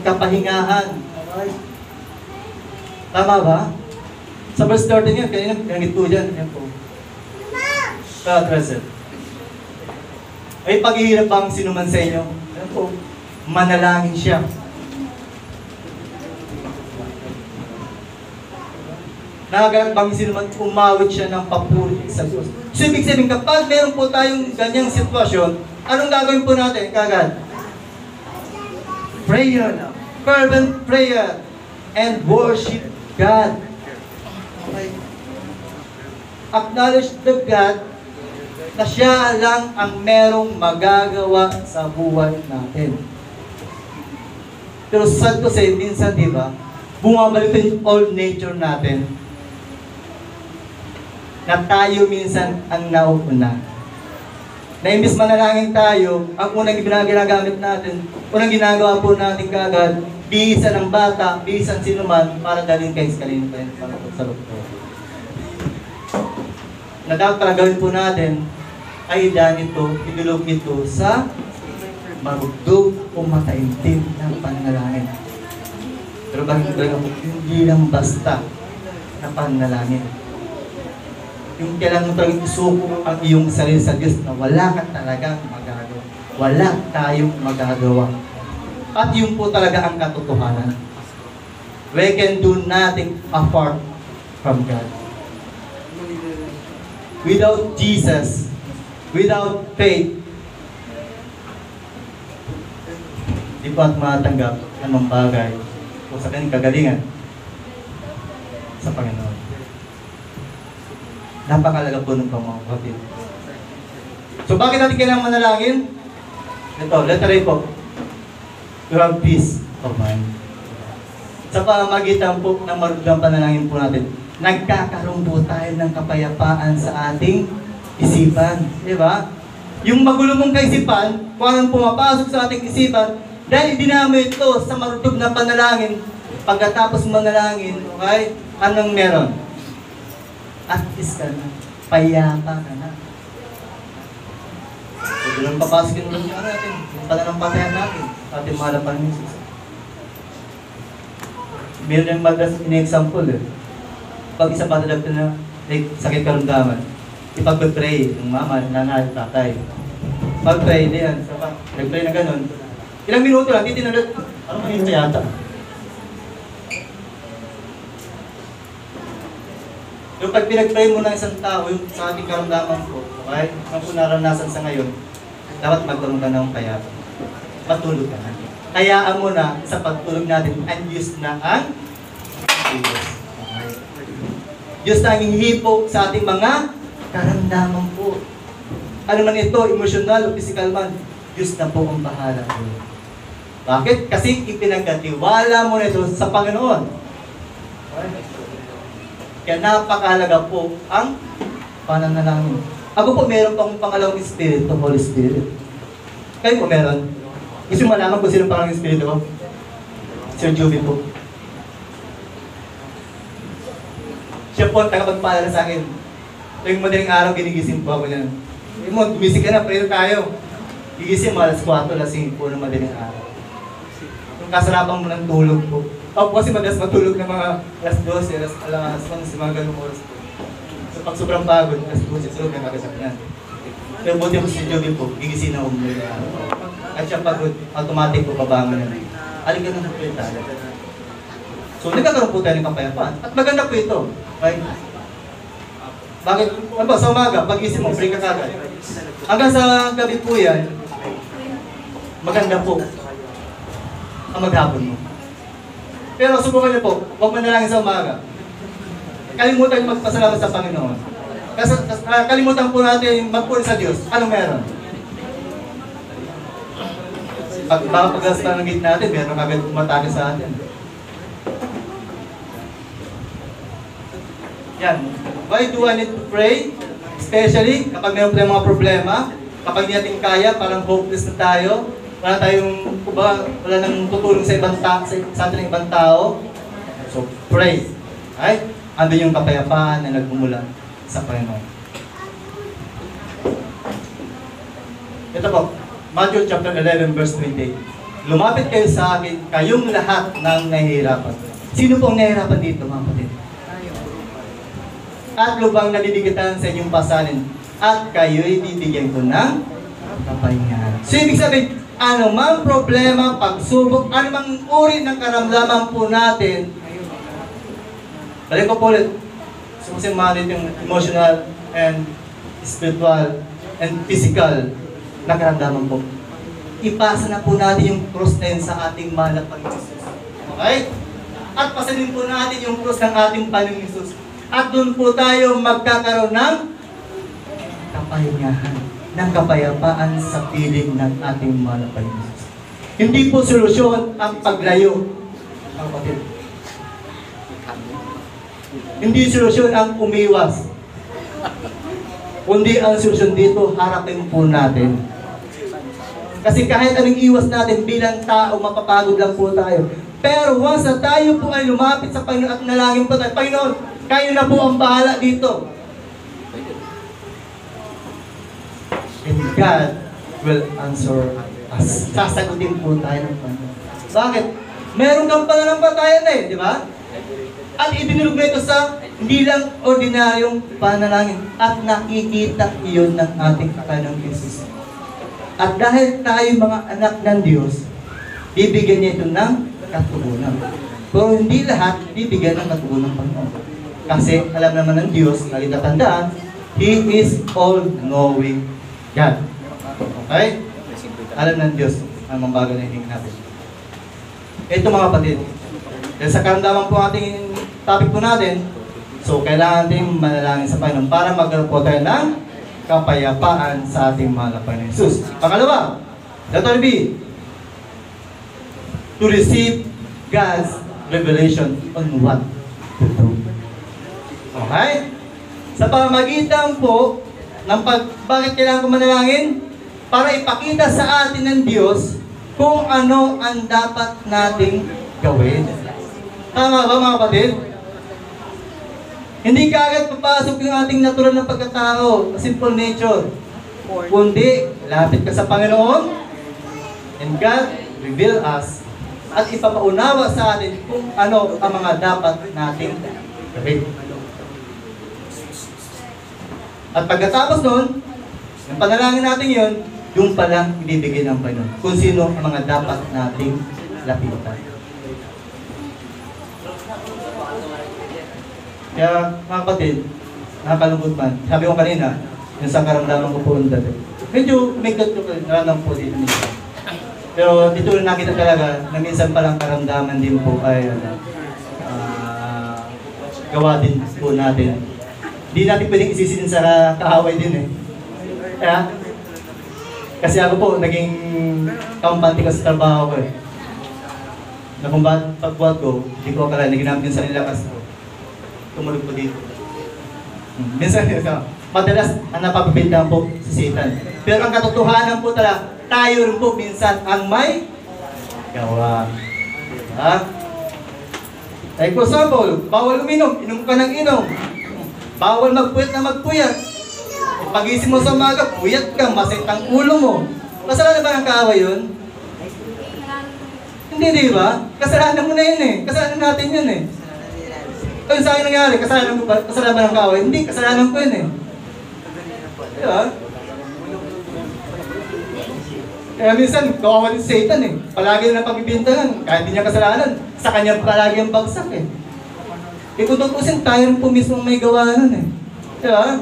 kapahingahan. Okay? Tama ba? Sa verse 13 yan, kanina pinanggit po dyan. Yan po. Present. Ay paghihirap bang sinuman sa inyo? Yan po. Manalangin siya. Nagaganap bang sinuman umawit siya ng papuri sa Diyos? So ibig sabihin, kapag meron po tayong ganyang sitwasyon, anong gagawin po natin kagad? Prayer. Fervent prayer. And worship God. Okay. Acknowledge the God na siya lang ang merong magagawa sa buhay natin. Pero sad to say, minsan diba, bumabalik yung old nature natin na tayo minsan ang nauuna. Na imbis manalangin tayo, ang unang ginagamit natin, unang ginagawa po natin kagad, bihisan ng bata, bihisan sinuman, para dalhin kay Skalino pa rin, para sa doktor. Na dapat para gawin po natin, ay danito, idulog nito sa marugdog o mataimtim ng panalangin. Pero bakit hindi lang basta na panalangin. Yung kailangan mo talagang isuko ang iyong sarili sa Diyos na wala ka talagang magagawa. Wala tayong magagawa. At yun po talaga ang katotohanan. We can do nothing apart from God. Without Jesus, without faith, di po at matanggap anong bagay o sa kanyang kagalingan sa Panginoon. Napakalaga po ng mga kapatid. So bakit natin kailangan manalangin? Ito, letter A po. To have peace of mind. Sa pamamagitan po ng marugdang panalangin po natin, nagkakaroon po tayo ng kapayapaan sa ating isipan. Di ba? Yung magulo mong kaisipan, kung anong pumapasok sa ating isipan, dahil dinamo ito sa marugdog na panalangin, pagkatapos manalangin, okay, anong meron? At least ka na. Payapa ka na. So, doon papasok yung ulo natin, yung pananampalataya natin, sa ating mahal na Panginoon. meron yung madalas in-example eh. Pag isa pa talaga na like, sakit karamdaman, ipag-pray ng mama, nanay, tatay. Pag-pray, di yan. So, nag-pray na ganun. Ilang minuto lang, titin ulit. Ano manito yata? Yung pag pinag-pray mo ng isang tao, yung sa ating karamdaman ko, okay? Ang kung naranasan sa ngayon, dapat magkaroon ka ng kaya. Matulog ka na. Kayaan mo na sa pagtulog natin, unused na ang Diyos. Okay? Diyos na ang hihipo sa ating mga karamdaman po. Ano man ito, emotional o physical man, Diyos na po ang bahala po. Bakit? Kasi ipinagkatiwala mo na ito sa Panginoon. Okay? Kaya napakahalaga po ang pananalangin. Ako po meron pang pangalawang Espiritu, Holy Spirit. Kayo po meron? Gusto mo malaman kung sino pangalawang Espiritu ko? Sir Joby po. Siya po ang tagapagpaalala sa akin. Tuwing madaling araw, ginigising po ako niyan. Mo, gumising ka na, pray tayo. Gigising mo, alas 4, alas 5 po ng madaling araw. Yung kasarapan mo ng tulog po. Ako kasi madalas matulog ng mga alas 12, alas 11, mga ganung oras po. So pag sobrang pagod, alas 12, tulog na kagasak na. Pero buti po si Joby po, gigising na umuwi. At siya pagod, automatic po babangon na. Aligan na po tayo. So nagkakaroon po tayo ng kapayapaan. At maganda po ito. Okay? Bakit? Ano ba, sa umaga, pag-isip mo, pray ka kagad. Hanggang sa gabi po yan, maganda po ang maghapon mo. Pero subukan niyo po, huwag manalangin sa umaga. Kalimutan niyo magpasalamat sa Panginoon. Kasi kalimutan po natin magpuri sa Diyos. Anong meron? Baka pag-asal ng gate natin, meron agad umatake sa atin. Yan. Why do I need to pray? Especially kapag meron tayong mga problema, kapag hindi natin kaya, parang hopeless na tayo, wala tayong, wala nang tutulong sa ibang tao, sa ating ibang tao. So, pray. Right? Andun yung kapayapaan na nagmumula sa Panginoon. Ito po, Matthew chapter 11 verse 28. Lumapit kayo sa akin, kayong lahat ng nahihirapan. Sino pong nahihirapan dito, mga kapatid? At lubang nadidikitan sa inyong pasanin, at kayo'y bibigyan ko ng kapahingahan. So, ibig sabihin, anumang problema, pagsubok, anumang uri ng karamdaman po natin, balik ko po ulit, sumasimalik yung emotional and spiritual and physical na karamdaman po. Ipasa na po natin yung cross na yun sa ating mahal na Panginoon Jesus. Okay? At pasanin po natin yung cross ng ating Panginoon Jesus. At doon po tayo magkakaroon ng kapahingahan, ng kapayapaan sa piling ng ating mahal na Panginoon Jesus. Hindi po solusyon ang paglayo, mga kapatid. Hindi solusyon ang umiwas. Kundi ang solusyon dito, harapin po natin. Kasi kahit anong iwas natin bilang tao, mapapagod lang po tayo. Pero once na tayo po ay lumapit sa Panginoon at nalangin po tayo, Panginoon, kayo na po ang bahala dito. And God will answer us. Sasagutin po tayo ng Panginoon. Bakit? Meron kang pananampalataya na eh, di ba? At ibinulog na ito sa hindi lang ordinaryong panalangin. At nakikita iyon ng ating Panginoong Jesus. At dahil tayo mga anak ng Diyos, bibigyan niya ito ng katugunan. Pero hindi lahat bibigyan ng katugunan ng Panginoon. Kasi alam naman ng Diyos, nalitatandaan, He is all-knowing God. Okay? Alam ng Diyos ang mga bagay na hindi natin. Ito mga kapatid, dahil sa karamdaman po ating topic po natin, so kailangan natin manalangin sa Panginoon para magkaroon po tayo ng kapayapaan sa ating mahal na Panginoon Jesus. Pangalawa, letter B, to receive God's revelation on what to do. Okay? Sa pamamagitan po ng bakit kailangan ko manalangin? Para ipakita sa atin ng Diyos kung ano ang dapat nating gawin. Tama ba mga kapatid? Hindi kaagad papasok yung ating natural na pagkatao, simple nature. Kundi, lapit ka sa Panginoon, and God reveal us at ipapaunawa sa atin kung ano ang mga dapat nating gawin. At pagkatapos nun, yung panalangin natin yun, yung palang ibibigay ng Panginoon kung sino ang mga dapat nating lapitan. Kaya mga kapatid, nakakalungkot man. Sabi ko kanina, yung sa karamdaman ko po dati. Medyo umigat ko nalang po dito minsan. Pero dito na nakita talaga na minsan palang karamdaman din po ay gawa din po natin. Hindi natin pwedeng isisin sa kaaway din eh. Kaya, kasi ako po, naging kampante ko sa trabaho ko eh. Na kung bakit pagbuhat ko, hindi ko akala na ginamit yung sarili lakas ko. Tumulog po dito. Minsan, madalas ang napapabintahan po si Satan. Pero ang katotohanan po talaga, tayo rin po minsan ang may gawa. Diba? Like for example, bawal uminom, inom ka ng inom. Bawal magpuyat na magpuyat. Pag-isip mo sa umaga, puyat ka, masakit ang ulo mo. Kasalanan ba ng kaaway yun? Hindi, di ba? Kasalanan mo na yun eh. Kasalanan natin yun eh. Kung sa akin nangyari, kasalanan ba ng kaaway? Hindi, kasalanan ko yun eh. Di ba? Kaya minsan, kawawa din si Satan eh. Palagi na pagbibintangan, kahit hindi niya kasalanan. Sa kanya palagi ang bagsak eh. Kung tutusin, tayo rin po mismo may gawa nun eh. Di ba?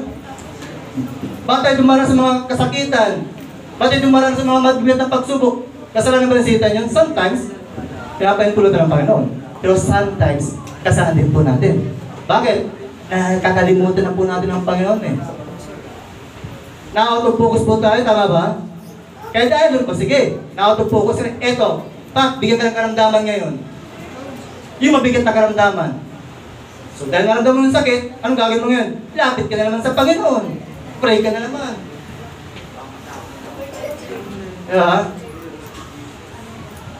Bakit tayo dumarang sa mga kasakitan? Bakit tayo dumarang sa mga mabigat na pagsubok? Kasalanan ba ng Satan yun? Sometimes, pinapahintulutan ng Panginoon. Pero sometimes, kasalanan din po natin. Bakit? Kakalimutan na po natin ang Panginoon eh. Na-out of focus po tayo, tama ba? Kaya dahil doon po, sige, na-out of focus rin. Eto, bigyan ka ng karamdaman ngayon. Yung mabigat na karamdaman. So dahil naramdaman mo yung sakit, anong gagawin mo ngayon? Lapit ka na naman sa Panginoon. Pray ka na naman. Diba?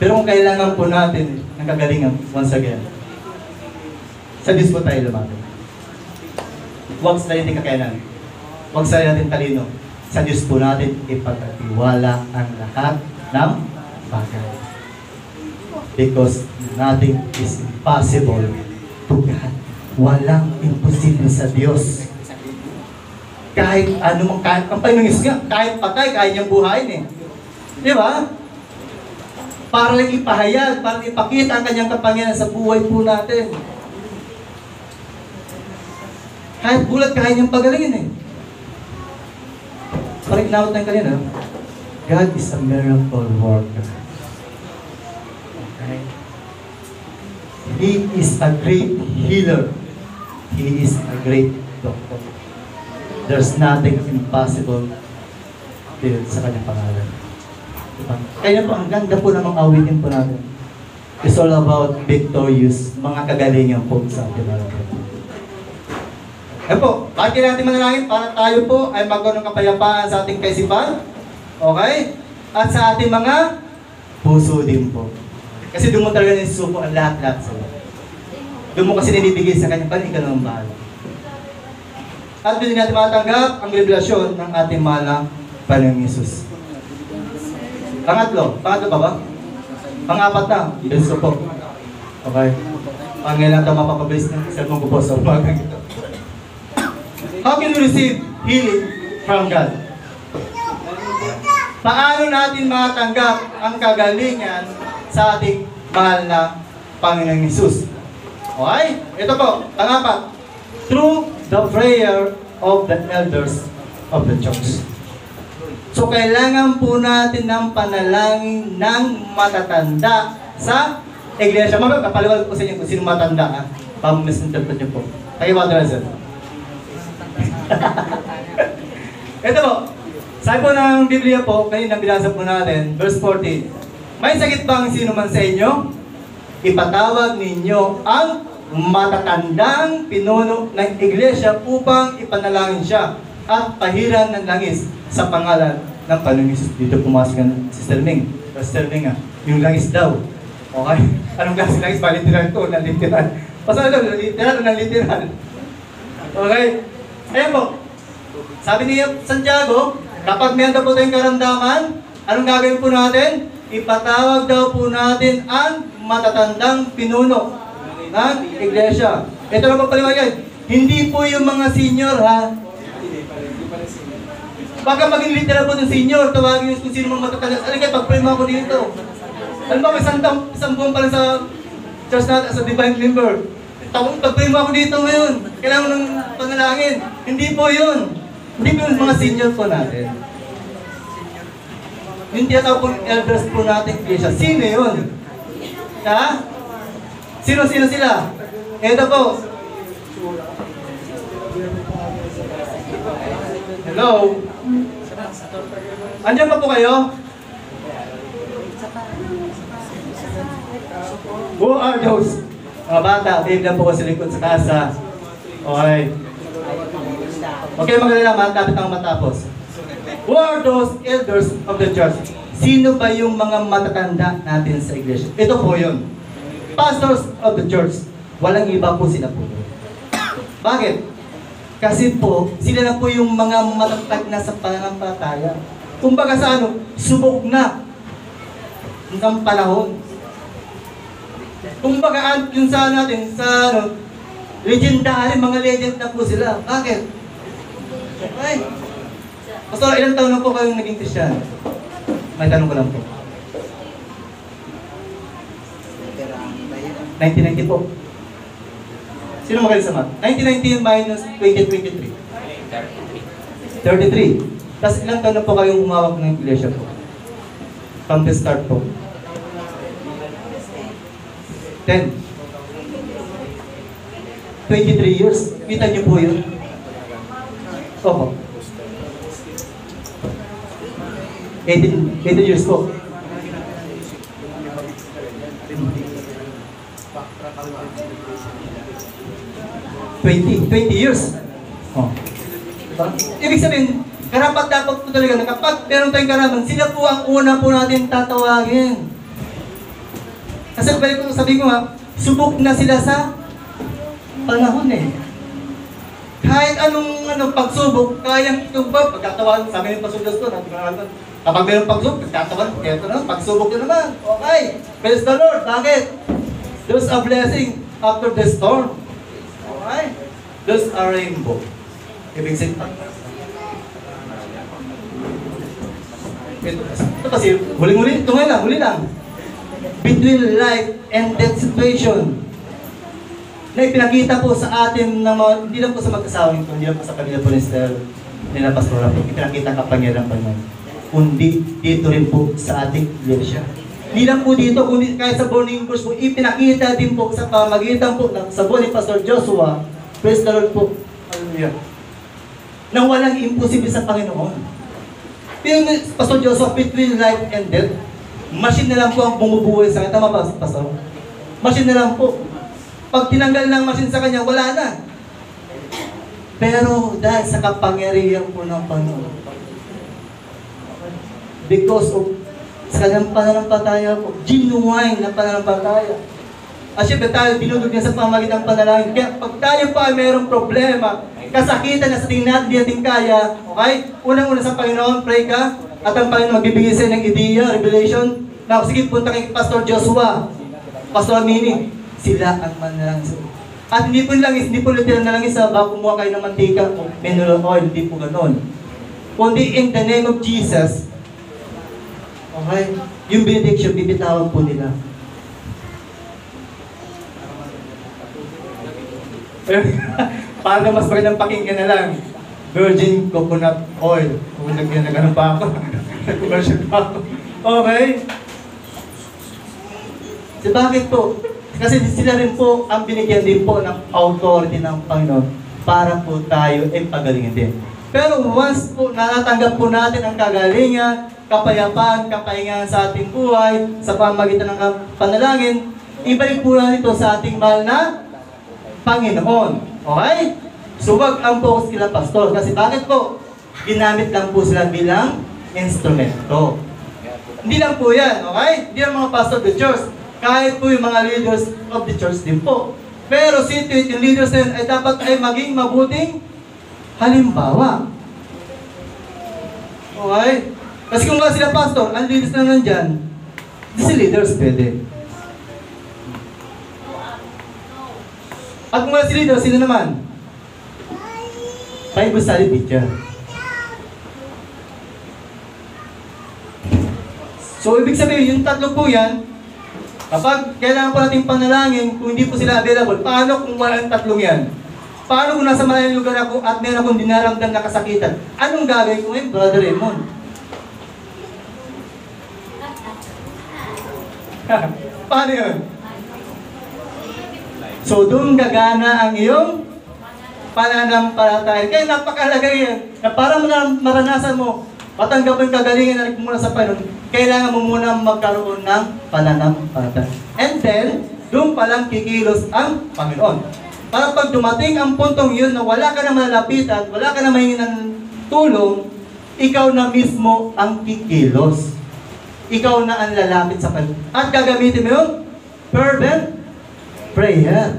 Pero kung kailangan po natin ng kagalingan, once again, sa Diyos po tayo lumapit. Huwag sa natin kakayanan. Huwag sa natin talino. Sa Diyos po natin ipagkatiwala ang lahat ng bagay. Because nothing is impossible to God. Walang imposible sa Diyos. Kahit ano kahit ang Panginoon nga, kahit patay, kaya niyang buhayin eh. Di ba? Para lang ipahayag, para ipakita ang kanyang kapangyarihan sa buhay po natin. Kahit bulat, kaya niyang pagalingin eh. Parang inawat na yung kanina, God is a miracle worker. Okay? He is a great healer. He is a great doctor. There's nothing impossible sa kanyang pangalan. Diba? Kaya po, ang ganda po namang awitin po natin. It's all about victorious, mga kagalingan po sa ating mga kapatid. Eh po, bakit natin manalangin para tayo po ay magkaroon ng kapayapaan sa ating kaisipan? Okay? At sa ating mga puso din po. Kasi doon mo talaga nisusuko ang lahat-lahat sa iyo. Doon mo kasi nilibigay sa kanya, paano ikaw naman bahala? At doon natin matanggap ang revelasyon ng ating mahal na Panginoong Hesus. Pangatlo pa ba? Pang-apat na, Diyos ko po. Okay? Pangailan ito mapapabilis ng cellphone ko po sa umagang ito. How can we receive healing from God? Paano natin matanggap ang kagalingan sa ating mahal na Panginoong Hesus? Okay? Ito po, pang-apat. Through the prayer of the elders of the church. So, kailangan po natin ng panalangin ng matatanda sa iglesia. Kapaliwag ko sa inyo kung sino matanda. Pamisinterpret niyo po. Kayo ba ito, sir? Ito po. Sabi po ng Biblia po, kanina binasa po natin, verse 14. May sakit bang sino man sa inyo? Ipatawag ninyo ang matatandang pinuno ng iglesia upang ipanalangin siya at pahiran ng langis sa pangalan ng Panginoong Hesus. Dito pumasok ang Sister Ming. Sister Ming yung langis daw. Okay? Anong klase langis? Literal to, na literal. Pasal daw, literal o na literal. Okay? Ayan po. Sabi ni Santiago, kapag meron daw po tayong karamdaman, anong gagawin po natin? Ipatawag daw po natin ang matatandang pinuno ng iglesia. Ito lang po paliwanag. Hindi po yung mga senior, ha? Baka maging literal po ng senior, tawagin yung kung sino mga matatanda. Alin kayo, pag-pray mo ako dito. Alam mo, isang buwan pa lang sa church natin as a divine member. Pag-pray mo ako dito ngayon. Kailangan ng panalangin. Hindi po yun. Hindi po yung mga senior po natin. Yung tiyatawag po elders po natin, iglesia. Sino yun? Ha? Sino sila? Ito po. Hello? Andiyan pa po kayo? Who are those? Mga bata, bigyan po ko sa likod sa kasa. Okay. Okay, maganda naman, dapat ang matapos. Who are those elders of the church? Sino ba yung mga matatanda natin sa iglesia? Ito po yun. Pastors of the church. Walang iba po sila po. Bakit? Kasi po, sila na po yung mga matatag na sa pananampalataya. Kumbaga sa subok na ng panahon. Kumbaga yung sa natin, sa legendary, mga legend na po sila. Bakit? Ay, Pastor, ilang taon na po kayong naging Christian? May tanong ko lang po. 1990 po. Sino magaling sa math? 1990 minus 2023. 33. Tapos ilang taon na po kayong humawak ng iglesia po? From the start po. 10. 23 years. Kita niyo po yun? Opo. 18 years po. 20 years. Oh. Diba? Ibig sabihin, karapat-dapat po talaga na kapag meron tayong karaman, sila po ang una po natin tatawagin. Kasi balik ko, sabi ko ha, subok na sila sa panahon eh. Kahit anong pagsubok, kayang ito ba, pagkatawagan, sabi ng pasudas ko, kapag mayroong pagsubok, pagkatawagan, eto na, pagsubok na naman. Okay, praise the Lord. Bakit? There's a blessing after the storm. Okay? There's a rainbow. Ibig sabihin, ito kasi, huli-huli, ito ngayon lang, huli lang. Between life and death situation na ipinakita po sa atin ng mga, hindi lang po sa mag-asawang ito, hindi lang po sa kanila po nila pastora po, ipinakita kapangyarihan pa nun. Kundi dito rin po sa ating iglesia. Hindi lang po dito, kundi kahit sa burning bush po, ipinakita din po sa pamagitan po sa buwan ni Pastor Joshua, praise the Lord po, hallelujah, nang walang imposible sa Panginoon. Pero Pastor Joshua, between life and death, machine na lang po ang bumubuhay sa kanya. Tama ba, Pastor? Machine na lang po. Pag tinanggal ng machine sa kanya, wala na. Pero dahil sa kapangyarihan po ng Panginoon, because of sa kanyang pananampalataya po, genuine na pananampalataya. At syempre tayo, dinudog niya sa pamagitan ng panalangin. Kaya pag tayo pa mayroong problema, kasakitan na sa tingin natin, di natin kaya, okay? Unang-una sa Panginoon, pray ka, at ang Panginoon magbibigay sa'yo ng idea, revelation. Now, sige, punta kay Pastor Joshua, Pastor Amini, sila ang manalangin sa'yo. At hindi po literal na lang isa, baka kumuha kayo ng mantika o mineral oil, hindi po ganon. Kundi in the name of Jesus, okay, yung benediction, bibitawan po nila. Para mas magandang pakinggan na lang, virgin coconut oil. Kung nagano pa ako, nag-conversion pa ako. Okay? So, bakit po? Kasi sila rin po ang binigyan din po ng authority ng Panginoon para po tayo ay pagalingin din. Pero once po natatanggap po natin ang kagalingan, kapayapaan, kapahingahan sa ating buhay, sa pamagitan ng panalangin, ibalik po natin ito sa ating mahal na Panginoon. Okay? So wag ang focus kila pastor. Kasi bakit po? Ginamit lang po sila bilang instrumento. Hindi lang po yan, okay? Hindi lang mga pastor of the church. Kahit po yung mga leaders of the church din po. Pero yung leaders na yun ay dapat ay maging mabuting halimbawa. Okay? Kasi kung wala sila pastor, ang leaders na nandyan, di si leaders pwede. At kung wala si leader, sino naman? Bible study teacher. So, ibig sabihin, yung tatlo po yan, kapag kailangan po natin panalangin, kung hindi po sila available, paano kung wala ang tatlong yan? Paano kung nasa malayong lugar ako at meron akong dinaramdam na kasakitan? Anong gagawin ko ngayon, Brother Raymond? Paano yun? So, doon gagana ang iyong pananampalataya. Kaya napakalaga yan, na para mo na maranasan mo, matanggap ang kagalingan na mula sa Panginoon, kailangan mo muna magkaroon ng pananampalataya. And then, doon palang kikilos ang Panginoon. Para pag dumating ang puntong yun na wala ka na malalapitan, wala ka na mahingin ng tulong, ikaw na mismo ang kikilos. Ikaw na ang lalapit sa Panginoon. At gagamitin mo yung fervent prayer.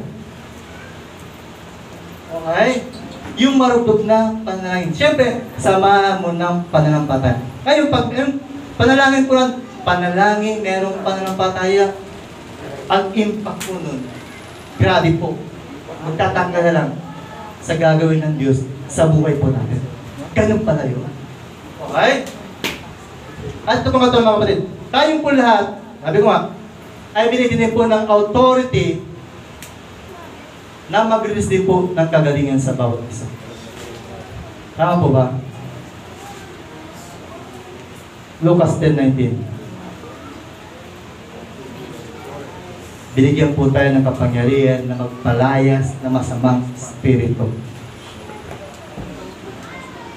Okay? Yung marupok na panalangin. Siyempre, samahan mo ng pananampalataya. Ngayon, pag panalangin po lang, panalangin, merong pananampalataya, ang impact po nun, grabe po. Magtatanggal na lang sa gagawin ng Diyos sa buhay po natin. Ganun pala yun. Okay? At ito mga mga kapatid, tayong po lahat, sabi ko nga, ay binigyan po ng authority na mag-release din po ng kagalingan sa bawat isa. Tama po ba? Lucas 10:19. Binigyan po tayo ng kapangyarihan na magpalayas ng masamang spirito.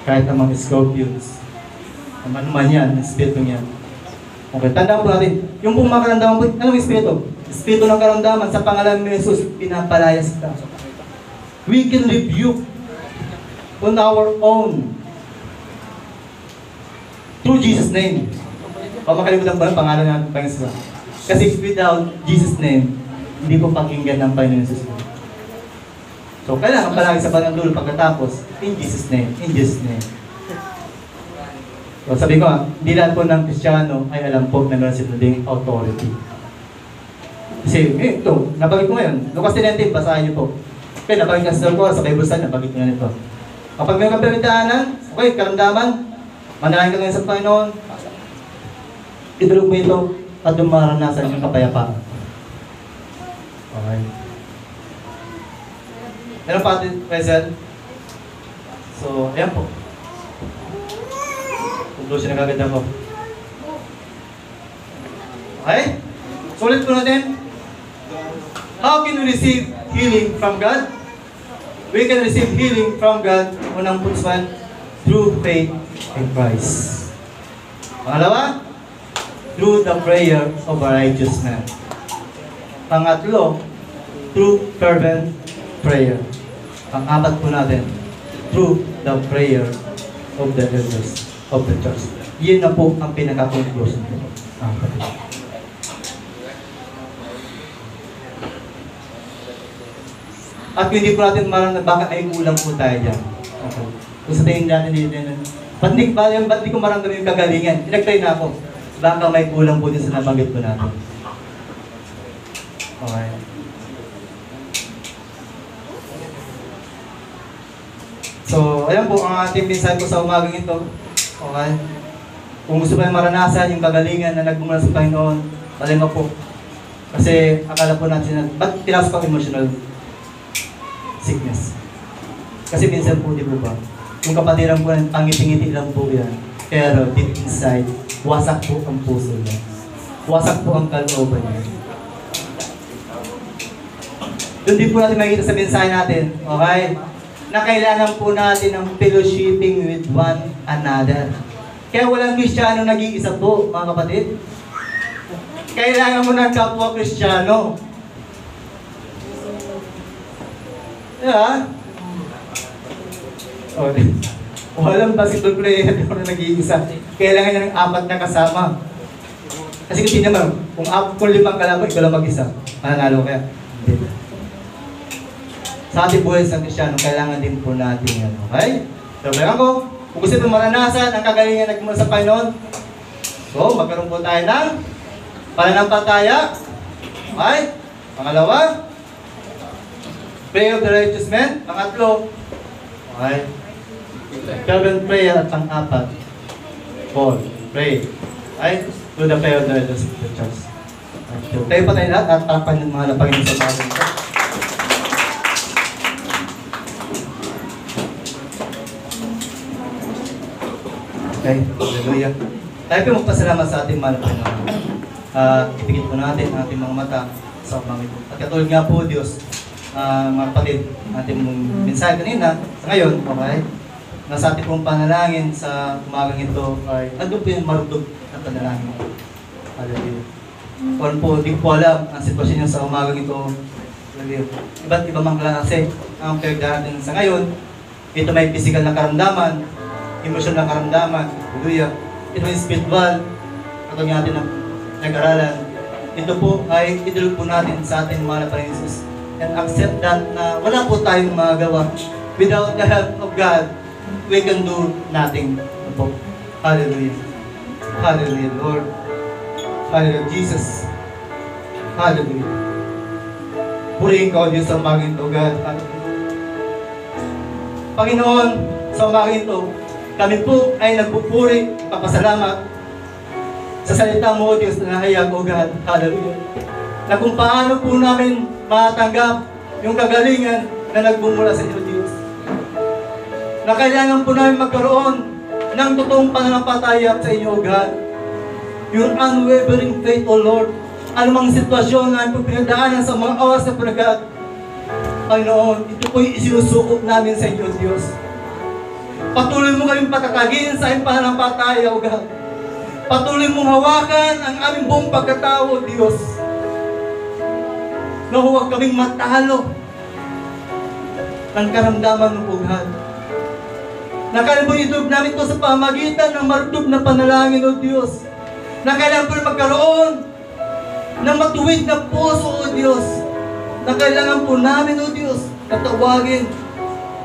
Kahit ang mga scorpions, ano man yan, ang spirito niyan. Okay, tandaan po natin, yung pong mga karamdaman po, anong espiritu? Espiritu ng karamdaman, sa pangalan ni Jesus, pinapalayas ka. We can rebuke on our own through Jesus' name. O makalimutan ba ang pangalan ng Panginoon? Kasi without Jesus' name, hindi po pakinggan ng Panginoon Jesus. So, kailangan palagi sa panandulo pagkatapos, in Jesus' name, in Jesus' name. So, sabi ko hindi lahat po ng Kristiyano ay alam po na meron sila ding authority. Kasi, ito, nabagit ko ngayon. Lucas 10:19, basahin niyo po. Okay, nabagit ka ko sa Bible study, nabagit ko na nito. Kapag may kapitaanan, okay, karamdaman, manalangin ka ngayon sa Panginoon, idulog mo ito at dumaranasan yung kapayapaan. Okay. Meron pa atin, present. So, ayan po. Conclusion na kagad ako. Okay? So, ulit po natin. How can we receive healing from God? We can receive healing from God, unang punsan, through faith in Christ. Pangalawa, through the prayer of a righteous man. Pangatlo, through fervent prayer. Pang-apat po natin, through the prayer of the elders of the church. Yun na po ang pinaka-conclusion ko. At hindi po natin marang baka ay kulang po tayo dyan. Okay. Kung sa tingin natin dito, ba't di ko maramdaman yung kagalingan? Pinag-try na ako. Baka may kulang po din sa nabanggit po natin. Okay. So, ayan po ang ating mensahe ko sa umagang ito. Okay. Kung gusto pa yung maranasan yung kagalingan na nagmumula sa Panginoon, talima po. Kasi akala po natin na, ba't pinasok ang emotional sickness? Kasi minsan po, di po ba? Yung kapatiran po, pangiti-ngiti lang po yan. Pero deep inside, wasak po ang puso niya. Wasak po ang kalooban niya. Doon din po natin makikita sa mensahe natin, okay? Na kailangan po natin ng fellowshipping with one another. Kaya walang Kristiyano nag-iisa po, mga kapatid. Kailangan mo ng kapwa Kristiyano. Yeah. Oh, walang basketball player na nag-iisa. Kailangan niya ng 4 na kasama. Kasi kasi naman, kung 5 kalaban, ikaw lang mag-isa. Mananalo kaya. Hindi. Sa ating buhay sa Kristiyano, kailangan din po natin yan. Okay? So, kaya ko, kung gusto mo maranasan ang kagalingan nagmula sa Panginoon, so, magkaroon po tayo ng pananampalataya. Okay? Pangalawa, Prayer of the righteous man. Pangatlo. Okay. Fervent prayer at pang-apat. Paul. Pray. Right? To the prayer of the righteous church. Tayo pa tayo lahat at tapan yung mga lapangin sa mga ganito. Okay. Hallelujah. Tayo po magpasalamat sa ating mahal na Panginoon. Ipigit po natin ang ating mga mata sa umagang ito. At katulad nga po, Diyos, mga kapatid, ating mensahe kanina, sa ngayon, okay, nasa ating pong panalangin sa umagang ito ay nandun po yung marugdog na panalangin. Hallelujah. Kung po, di ko po alam ang sitwasyon niyo sa umagang ito. Hallelujah. Iba't iba mang klase ang pinagdaan natin sa ngayon. Ito may physical na karamdaman, emotional na karamdaman. Hallelujah. Ito may spiritual, katulad natin ng nag-aralan. Ito po ay idulog po natin sa ating mga na Jesus. And accept that na wala po tayong magagawa. Without the help of God, we can do nothing. Ito po. Hallelujah. Hallelujah, Lord. Hallelujah, Jesus. Hallelujah. Purihin ka, O Diyos, sa umagang ito, God. Hallelujah. Panginoon, sa umagang ito, kami po ay nagpupuri, papasalamat sa salita mo, O Diyos, na nahayag, O God. Hallelujah. Na kung paano po namin matanggap yung kagalingan na nagbumula sa iyo, Diyos. Na kailangan po namin magkaroon ng totoong pananampalataya sa inyo, O God. Your unwavering faith, O Lord. Anumang sitwasyon na po pinagdaanan sa mga oras na panagat, Panginoon, ito po'y isinusukot namin sa inyo, Diyos. Patuloy mo kaming patatagin sa aming pananampalataya, O God. Patuloy mong hawakan ang aming buong pagkatao, Diyos. Na huwag kaming matalo ng karamdaman ng bughad. Na kailangan po idug namin ito sa pamagitan ng marutub na panalangin, O Diyos. Na kailangan po magkaroon ng matuwid na puso, O Diyos. Na kailangan po namin, O Diyos, na tawagin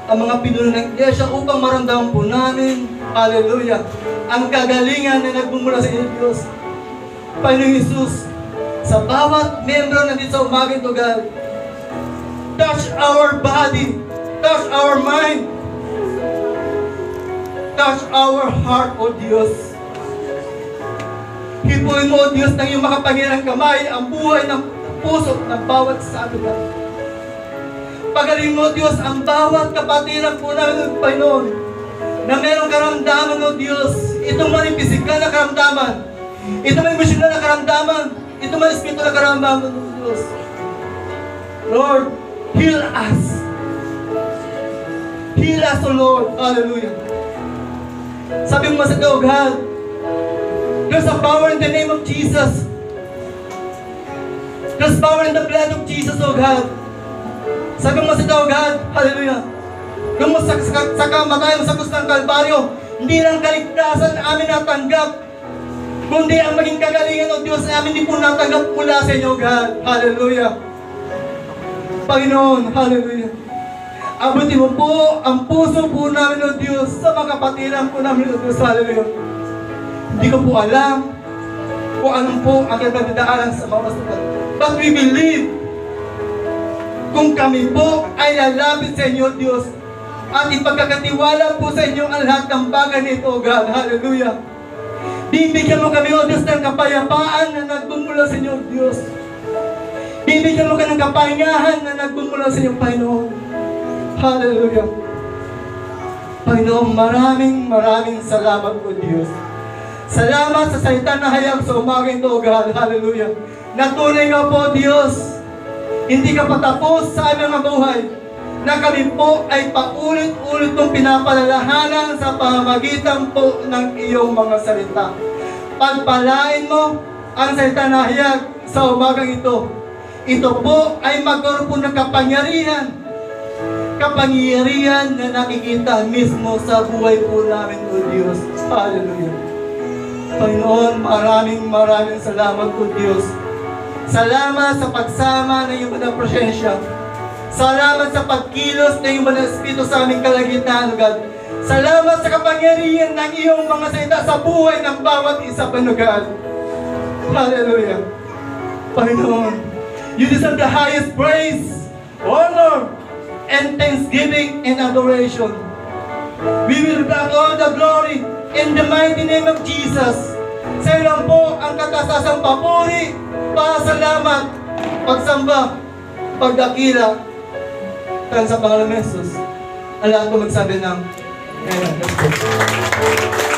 ang mga pinuno ng iglesia upang maramdaman po namin, hallelujah, ang kagalingan na nagbumula sa iyo, Diyos. Panginoong Jesus, sa bawat membro na dito sa umaga ito, God, touch our body, touch our mind, touch our heart, O Diyos. Hipuin mo, O Diyos, ng iyong makapangyarihang kamay ang buhay ng puso ng bawat sa amin. Pagaling mo, Diyos, ang bawat kapatiran po namin, Panginoon, na merong karamdaman, O Diyos. Ito man yung pisikal na karamdaman, ito man yung emosyonal na karamdaman, ito man yung spiritual na karamdaman, O Diyos. Lord, heal us. Heal us, O Lord. Hallelujah. Sabi mo sa ito, God, there's a power in the name of Jesus. There's power in the blood of Jesus, O God. Sabi mo sa ito, God, hallelujah. Kung sa kamatay mo sa krus ng Kalbaryo, hindi lang kaligtasan amin natanggap, kundi ang maging kagalingan, O Diyos, na amin di po natanggap mula sa inyo, God. Hallelujah. Panginoon, hallelujah. Abutin mo po ang puso po namin, O Diyos, sa mga kapatiran po namin, O Diyos, hallelujah. Hindi ko po alam kung anong po ang kinagdadaanan sa mga oras. But we believe kung kami po ay lalapit sa inyo, Diyos, at ipagkakatiwala po sa inyo ang lahat ng bagay nito, God. Hallelujah. Bibigyan mo kami, O Diyos, ng kapayapaan na nagbumula sa inyo, Diyos. Bibigyan mo kami ng kapahingahan na nagbumula sa inyo, Panginoon. Hallelujah. Panginoon, maraming salamat, O Diyos. Salamat sa salita na hayag sa umaga ito, God. Hallelujah. Natunay nga po, Diyos, hindi ka patapos sa aming mga buhay, na kami po ay paulit-ulit kong pinapalalahanan sa pamamagitan po ng iyong mga salita. Pagpalain mo ang salita na hayag sa umagang ito. Ito po ay magkaroon po ng kapangyarihan. Kapangyarihan na nakikita mismo sa buhay po namin, O Diyos. Hallelujah. Panginoon, maraming salamat, O Diyos. Salamat sa pagsama ng iyong mga presensya. Salamat sa pagkilos ng iyong mga Espiritu sa aming kalagitnaan, God. Salamat sa kapangyarihan ng iyong mga salita sa buhay ng bawat isa, God. Hallelujah. Panginoon, you deserve the highest praise, honor, and thanksgiving and adoration. We will bring all the glory in the mighty name of Jesus. Sa iyo lang po ang katasasang papuri, pasalamat, pagsamba, pagdakila. Sa pangalan ng Jesus. Alam ko magsabi ng Amen. Let's go.